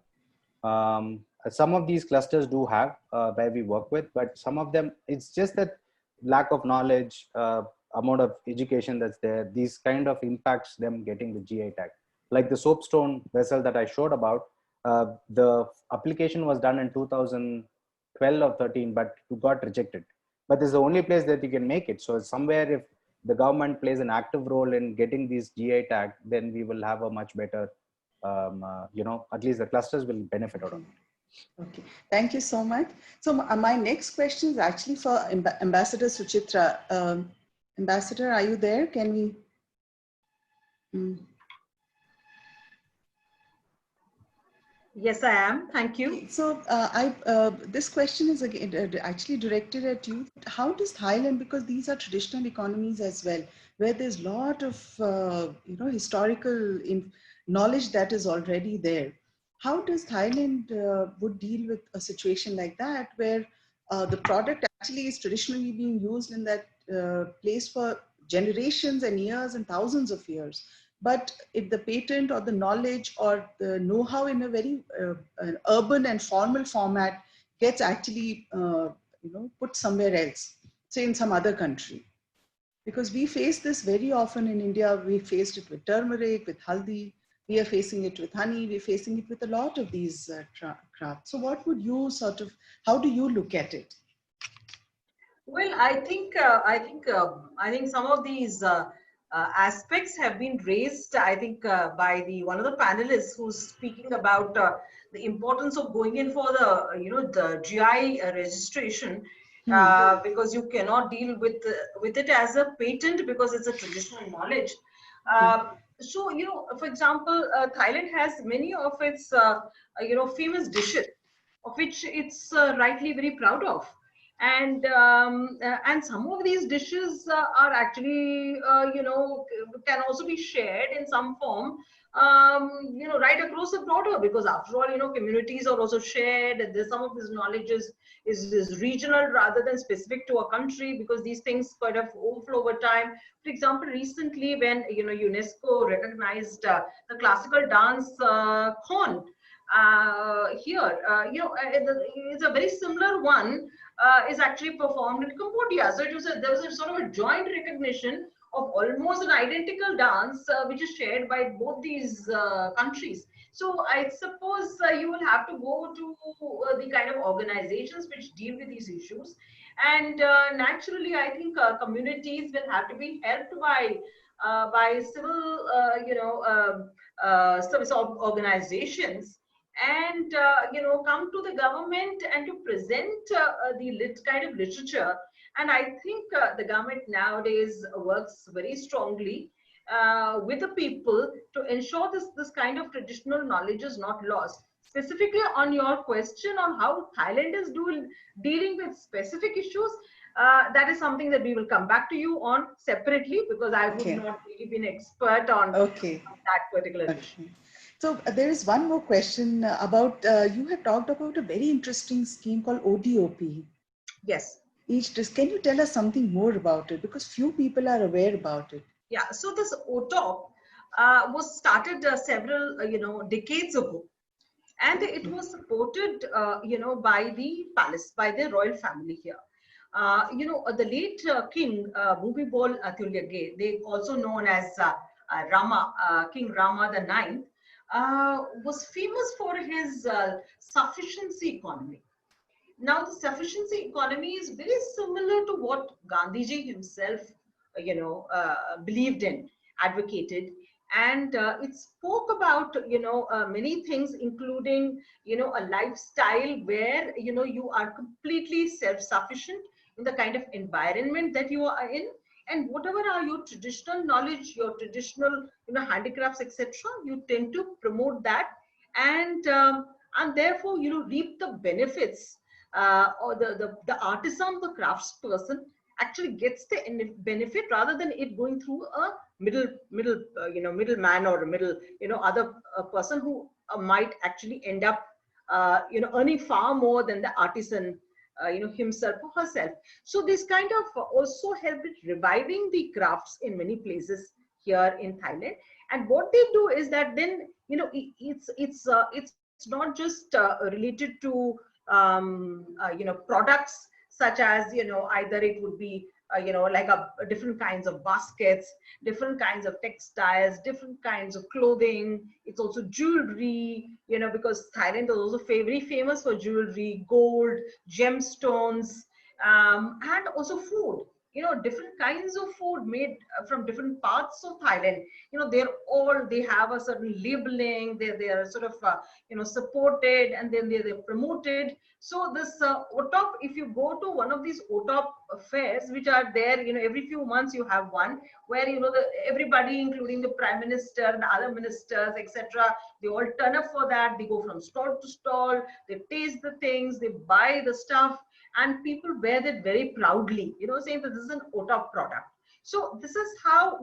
Some of these clusters do have where we work with, but some of them, it's just that lack of knowledge, amount of education that's there, these kind of impacts them getting the GI tag. Like the soapstone vessel that I showed about, the application was done in 2012 or 13, but it got rejected. But this is the only place that you can make it. So somewhere, if the government plays an active role in getting these GI tag, then we will have a much better, you know, at least the clusters will benefit out of it. Okay, thank you so much. So my next question is actually for Ambassador Suchitra. Ambassador, are you there? Can we? Yes, I am. Thank you. So this question is again actually directed at you. How does Thailand, because these are traditional economies as well, where there's a lot of you know, historical knowledge that is already there. How does Thailand would deal with a situation like that, where the product actually is traditionally being used in that place for generations and years and thousands of years? But if the patent or the knowledge or the know-how in a very urban and formal format gets actually you know, put somewhere else, say in some other country, because we face this very often in India. We faced it with turmeric, with haldi. We are facing it with honey. We're facing it with a lot of these crafts. So what would you sort of, how do you look at it? Well, I think some of these aspects have been raised, I think, by one of the panelists who's speaking about the importance of going in for the, you know, the GI registration, because you cannot deal with it as a patent because it's a traditional knowledge. So, you know, for example, Thailand has many of its, you know, famous dishes, of which it's rightly very proud of. And some of these dishes are actually, you know, can also be shared in some form, you know, right across the border, because after all, you know, communities are also shared, and there's some of this knowledge is regional rather than specific to a country, because these things kind of overflow over time. For example, recently when, you know, UNESCO recognized the classical dance Khon here, you know, it's a very similar one, is actually performed in Cambodia. So there was a sort of a joint recognition of almost an identical dance, which is shared by both these countries. So I suppose you will have to go to the kind of organizations which deal with these issues. And naturally, I think communities will have to be helped by civil, you know, service organizations, and you know, come to the government and to present the kind of literature. And I think the government nowadays works very strongly with the people to ensure this kind of traditional knowledge is not lost. Specifically on your question on how Thailand is dealing with specific issues, that is something that we will come back to you on separately, because I would not really be an expert on that particular issue. So there is one more question about, you had talked about a very interesting scheme called ODOP. Yes. Can you tell us something more about it? Because few people are aware about it. Yeah, so this OTOP was started several, decades ago. And it was supported, by the palace, by the royal family here. The late king, Bhumibol Adulyadej, they also known as Rama, King Rama the Ninth, was famous for his sufficiency economy. Now, the sufficiency economy is very similar to what Gandhiji himself, believed in, advocated, and it spoke about, many things, including, a lifestyle where, you are completely self-sufficient in the kind of environment that you are in, and whatever are your traditional knowledge, your traditional, handicrafts, etc., you tend to promote that, and therefore, reap the benefits, or the artisan, the craftsperson actually gets the benefit rather than it going through a middleman or a middle, other person who might actually end up, earning far more than the artisan, himself or herself. So this kind of also helped with reviving the crafts in many places here in Thailand. And what they do is that then, it's not just related to products such as, either it would be, like different kinds of baskets, different kinds of textiles, different kinds of clothing. It's also jewelry, because Thailand is also very famous for jewelry, gold, gemstones, and also food. Different kinds of food made from different parts of Thailand. They have a certain labeling. They are sort of, supported, and then they're promoted. So this OTOP, if you go to one of these OTOP fairs, which are there, every few months you have one where, everybody, including the Prime Minister and other ministers, etc., they all turn up for that. They go from stall to stall, they taste the things, they buy the stuff, and people wear that very proudly, saying that this is an OTOP product. So this is how,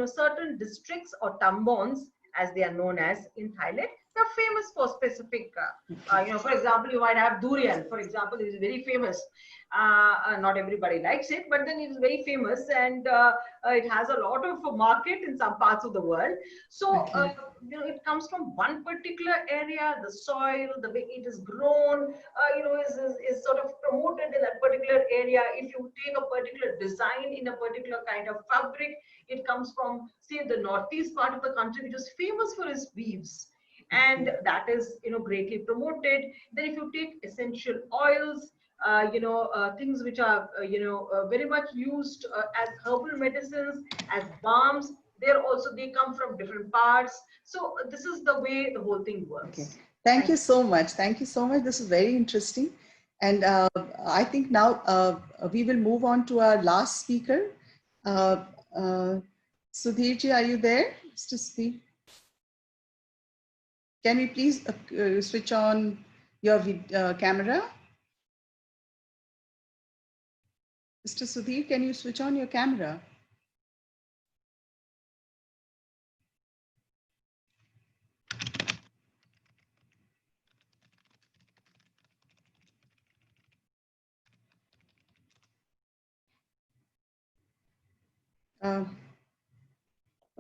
certain districts or tambons, as they are known as in Thailand, they're famous for specific, for example, you might have durian, for example, is very famous. Not everybody likes it, but then it is very famous, and it has a lot of market in some parts of the world. So, it comes from one particular area, the soil, the way it is grown, is sort of promoted in that particular area. If you take a particular design in a particular kind of fabric, it comes from, say, the northeast part of the country, which is famous for its weaves. And that is, greatly promoted. Then if you take essential oils, things which are, very much used as herbal medicines, as balms, they come from different parts. So this is the way the whole thing works. Okay. Thank you so much. Thank you so much. This is very interesting. And I think now we will move on to our last speaker. Sudhirji, are you there? Mr. Sudhir? Can we please switch on your camera? Mr. Sudhir, can you switch on your camera?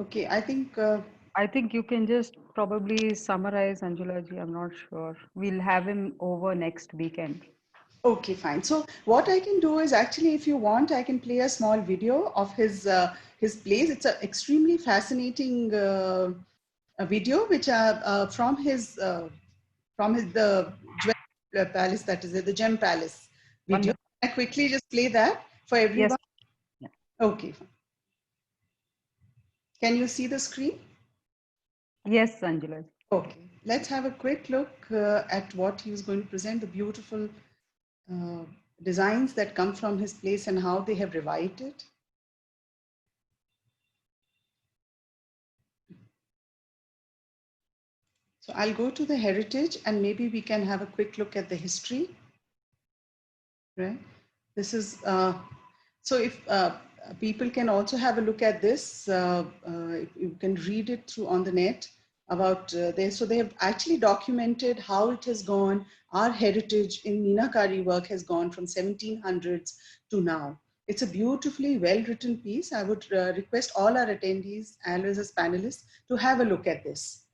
Okay, I think you can just probably summarize, Anjula ji. I'm not sure. We'll have him over next weekend. Okay, fine. So what I can do is actually, if you want, I can play a small video of his plays. It's an extremely fascinating video, which from the Jewel Palace, that is the Gem Palace video. I quickly just play that for everyone. Yes. Okay. Can you see the screen? Yes, Anjula. Okay. Let's have a quick look at what he was going to present, the beautiful designs that come from his place and how they have revived it. So I'll go to the heritage and maybe we can have a quick look at the history. Right. This is, so if people can also have a look at this, you can read it through on the net. about there. So they have actually documented how it has gone. Our heritage in Meenakari work has gone from 1700s to now. It's a beautifully well-written piece. I would request all our attendees and as panelists to have a look at this.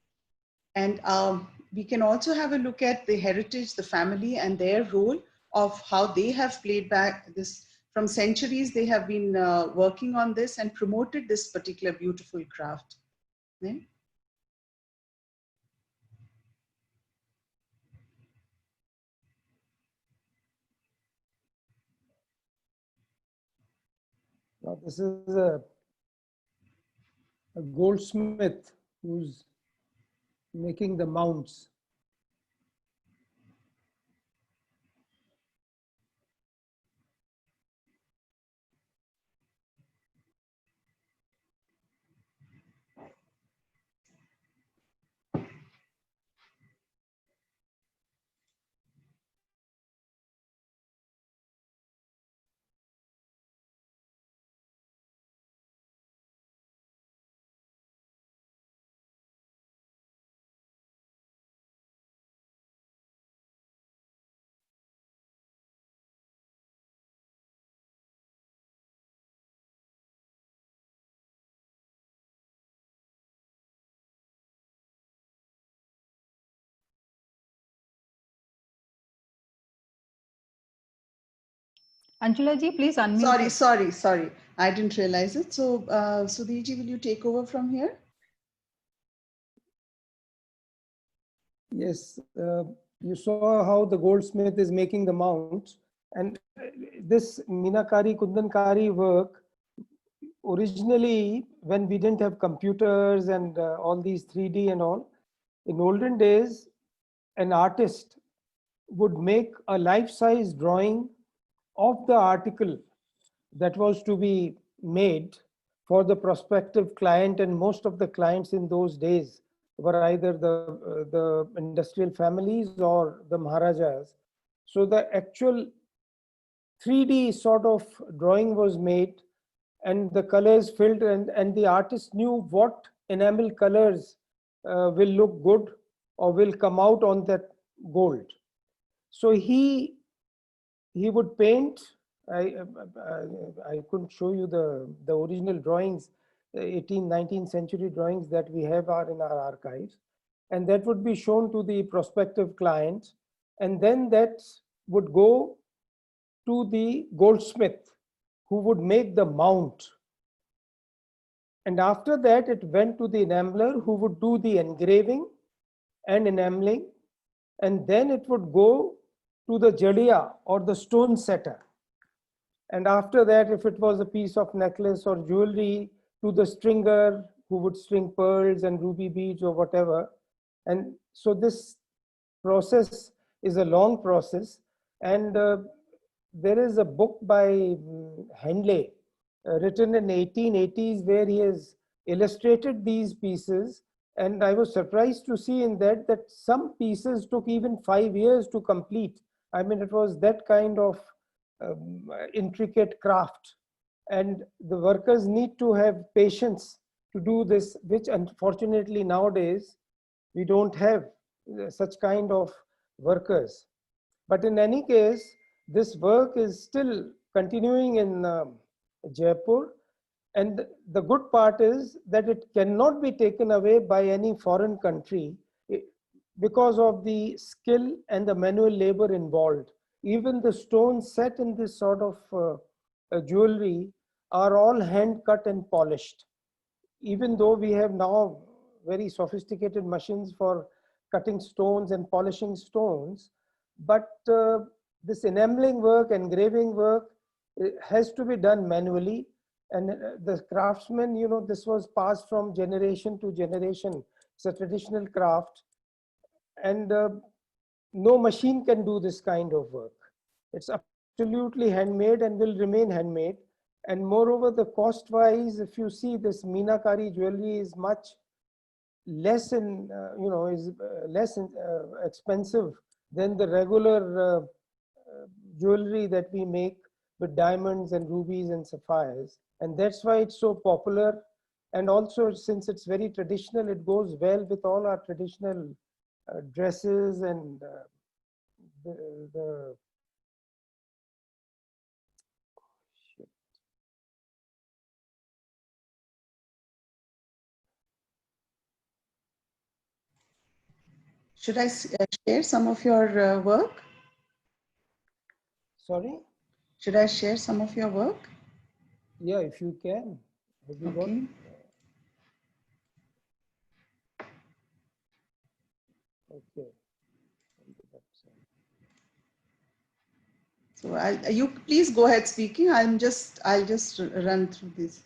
And we can also have a look at the heritage, the family, and their role of how they have played back this. From centuries, they have been working on this and promoted this particular beautiful craft. Yeah? Now, this is a goldsmith who's making the mounts. Anjula ji, please unmute. Sorry. I didn't realize it. So, Sudhir ji, will you take over from here? Yes, you saw how the goldsmith is making the mounts, and this Meenakari, Kundankari work, originally when we didn't have computers and all these 3D and all, in olden days, an artist would make a life-size drawing of the article that was to be made for the prospective client, and most of the clients in those days were either the industrial families or the Maharajas. So the actual 3D sort of drawing was made and the colors filled, and the artist knew what enamel colors will look good or will come out on that gold. So he would paint. I couldn't show you the original drawings, 18th, 19th century drawings that we have are in our archives. And that would be shown to the prospective clients. And then that would go to the goldsmith who would make the mount. And after that, it went to the enameler who would do the engraving and enameling. And then it would go to the jadia or the stone setter. And after that, if it was a piece of necklace or jewelry, to the stringer who would string pearls and ruby beads or whatever. And so this process is a long process. And there is a book by Henley written in 1880s where he has illustrated these pieces. And I was surprised to see in that some pieces took even 5 years to complete. I mean, it was that kind of intricate craft, and the workers need to have patience to do this, which unfortunately nowadays we don't have such kind of workers. But in any case, this work is still continuing in Jaipur, and the good part is that it cannot be taken away by any foreign country because of the skill and the manual labor involved. Even the stones set in this sort of jewelry are all hand cut and polished. Even though we have now very sophisticated machines for cutting stones and polishing stones, but this enameling work, engraving work has to be done manually. And the craftsmen, you know, this was passed from generation to generation. It's a traditional craft. And no machine can do this kind of work. It's absolutely handmade and will remain handmade. And moreover, the cost wise, if you see, this Meenakari jewelry is much less expensive than the regular jewelry that we make with diamonds and rubies and sapphires. And that's why it's so popular. and also since it's very traditional, it goes well with all our traditional dresses and the Should I share some of your work? sorry? Should I share some of your work? Yeah, if you can. Have you got? Okay. Okay. So you please go ahead speaking. I'll just run through this.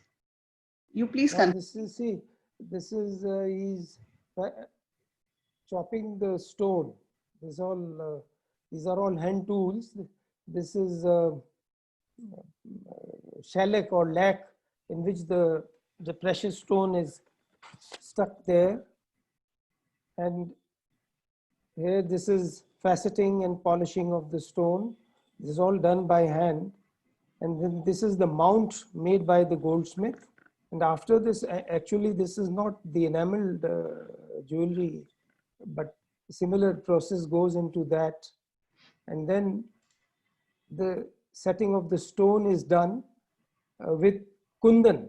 You please Now continue. this is, see, this is he's chopping the stone. This all these are all hand tools. This is shellac or lac in which the precious stone is stuck there, and here this is faceting and polishing of the stone. This is all done by hand, and then this is the mount made by the goldsmith. And after this, actually this is not the enameled jewelry, but similar process goes into that, and then the setting of the stone is done with kundan.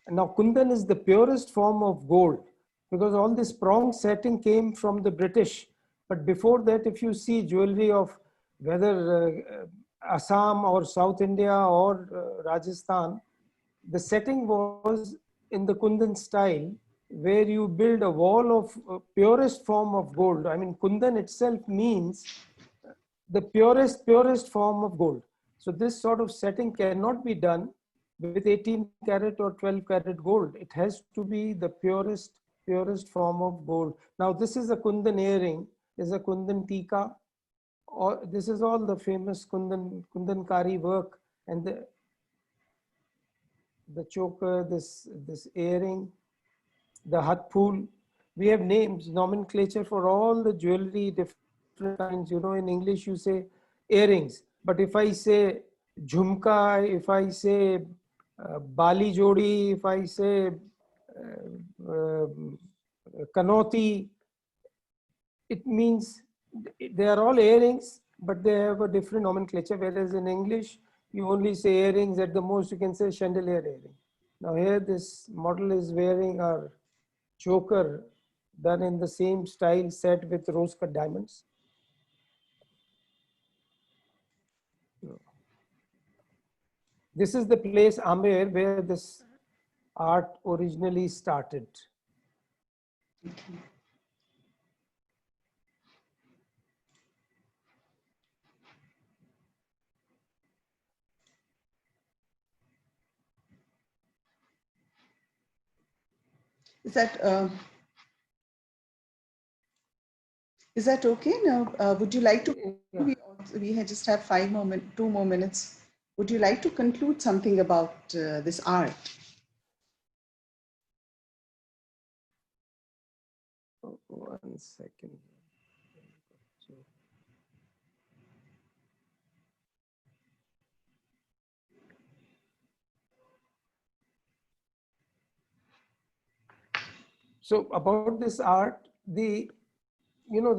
And now kundan is the purest form of gold, because all this prong setting came from the British. But before that, if you see jewelry of whether Assam or South India or Rajasthan, the setting was in the kundan style, where you build a wall of purest form of gold. I mean, kundan itself means the purest form of gold. So this sort of setting cannot be done with 18 karat or 12 karat gold. It has to be the purest form of gold. Now this is a kundan earring, is a kundan tika, or this is all the famous kundan kari work, and the choker, this earring, the hatphool. We have names, nomenclature for all the jewelry, different kinds. You know, in English you say earrings, but if I say jhumka, if I say bali jodi, if I say kanoti, it means they are all earrings, but they have a different nomenclature. Whereas in English, you only say earrings. At the most, you can say chandelier earring. Now here, this model is wearing our choker done in the same style, set with rose-cut diamonds. This is the place Amer where this art originally started. Okay. Is that okay? Now, would you like to? Yeah. We just have 2 more minutes. Would you like to conclude something about this art? Oh, 1 second. So about this art, the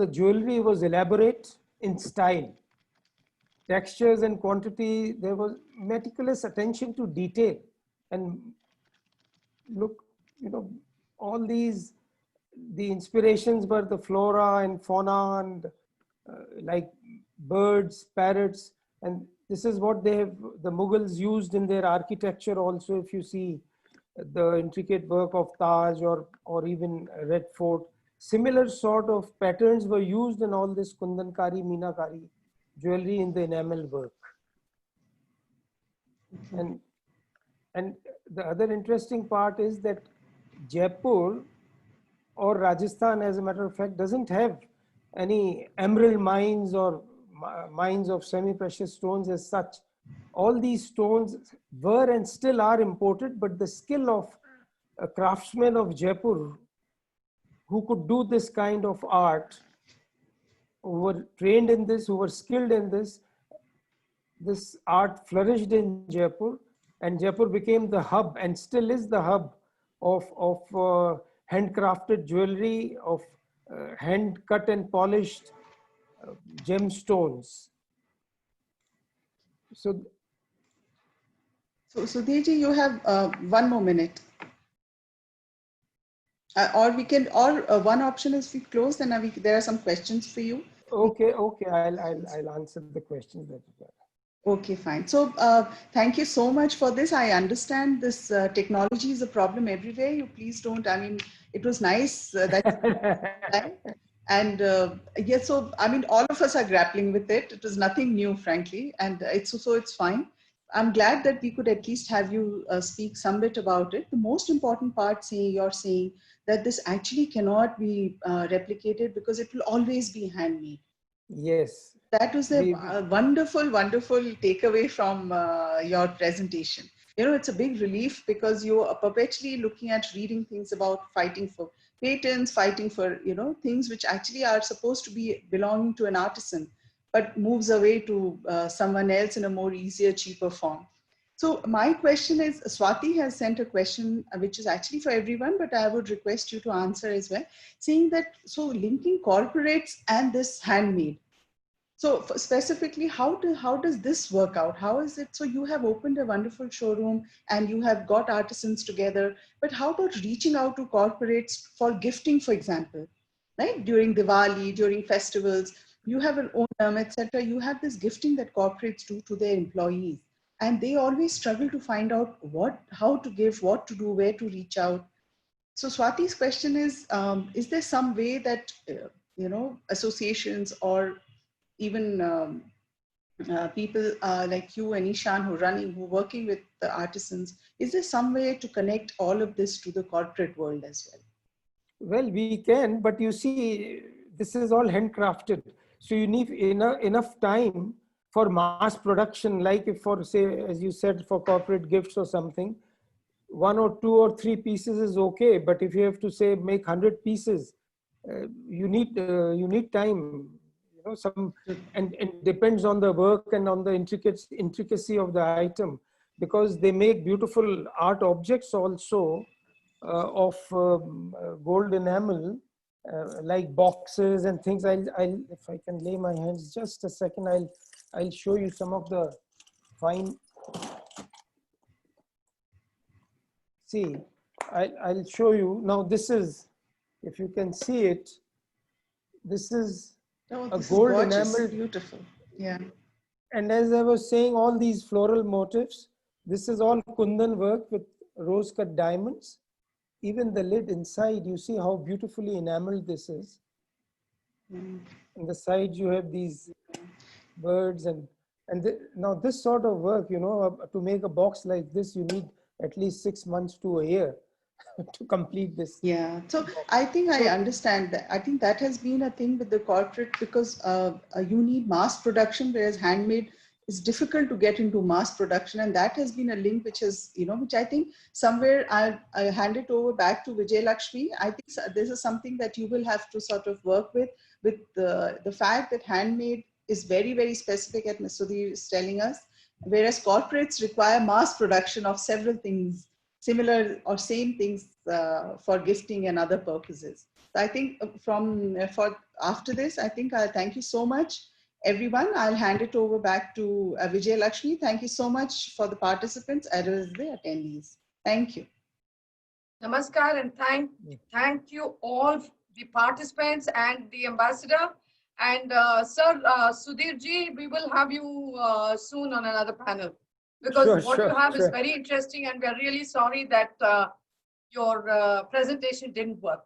jewelry was elaborate in style, textures and quantity. There was meticulous attention to detail, and look, all these, the inspirations were the flora and fauna and like birds, parrots, and this is what the Mughals used in their architecture also. If you see the intricate work of Taj or even Red Fort, similar sort of patterns were used in all this kundankari, meenakari jewelry in the enamel work. And the other interesting part is that Jaipur or Rajasthan, as a matter of fact, doesn't have any emerald mines or mines of semi-precious stones as such. All these stones were and still are imported, but the skill of a craftsman of Jaipur who could do this kind of art, who were trained in this, who were skilled in this art flourished in Jaipur, and Jaipur became the hub and still is the hub of handcrafted jewelry, of hand cut and polished gemstones. So So Sudhirji, you have 1 more minute. Or we can, or one option is we close, then there are some questions for you. okay, I'll answer the questions that you got. Okay, fine. So thank you so much for this. I understand this technology is a problem everywhere. You please don't, I mean, it was nice that and yes, so I mean, all of us are grappling with it. It was nothing new, frankly, and it's fine. I'm glad that we could at least have you speak some bit about it. The most important part, you're saying that this actually cannot be replicated because it will always be handmade. Yes. That was a wonderful, wonderful takeaway from your presentation. You know, it's a big relief because you are perpetually looking at reading things about fighting for patents, fighting for, you know, things which actually are supposed to be belonging to an artisan, but moves away to someone else in a more easier, cheaper form. So my question is, Swati has sent a question which is actually for everyone, but I would request you to answer as well, saying that, so linking corporates and this handmade. So specifically, how does this work out? How is it? So you have opened a wonderful showroom and you have got artisans together, but how about reaching out to corporates for gifting, for example, right? During Diwali, during festivals, you have an Onam, etc. You have this gifting that corporates do to their employees, and they always struggle to find out how to give, what to do, where to reach out. So Swati's question is there some way that, you know, associations or even people like you and Ishan who are working with the artisans, is there some way to connect all of this to the corporate world as well? Well, we can, but you see, this is all handcrafted. So you need enough time for mass production, like if for, say, as you said, for corporate gifts or something, 1 or 2 or 3 pieces is okay. But if you have to, say, make 100 pieces, you need time. You know, and it depends on the work and on the intricacy of the item, because they make beautiful art objects also of gold enamel, like boxes and things. If I can lay my hands just a second, I'll show you some of the fine. See, I'll show you now. This is, if you can see it, this is a gold enamel. Beautiful. Yeah. And as I was saying, all these floral motifs, this is all Kundan work with rose cut diamonds. Even the lid inside, you see how beautifully enameled this is. On the side, you have these birds now this sort of work, you know, to make a box like this, you need at least 6 months to a year to complete this. Yeah, so I think I understand that. I think that has been a thing with the corporate, because you need mass production, whereas handmade is difficult to get into mass production. And that has been a link which is, you know, which I think somewhere I hand it over back to Vijay Lakshmi. I think this is something that you will have to sort of work with the fact that handmade is very, very specific, as Ms. Sudhir is telling us, whereas corporates require mass production of several things, similar or same things for gifting and other purposes. So I think for after this, I think I'll thank you so much, everyone. I'll hand it over back to Vijay Lakshmi. Thank you so much for the participants as well as the attendees. Thank you. Namaskar, and thank you all the participants and the ambassador. And Sir Sudhirji, we will have you soon on another panel, because what you have is very interesting, and we are really sorry that your presentation didn't work.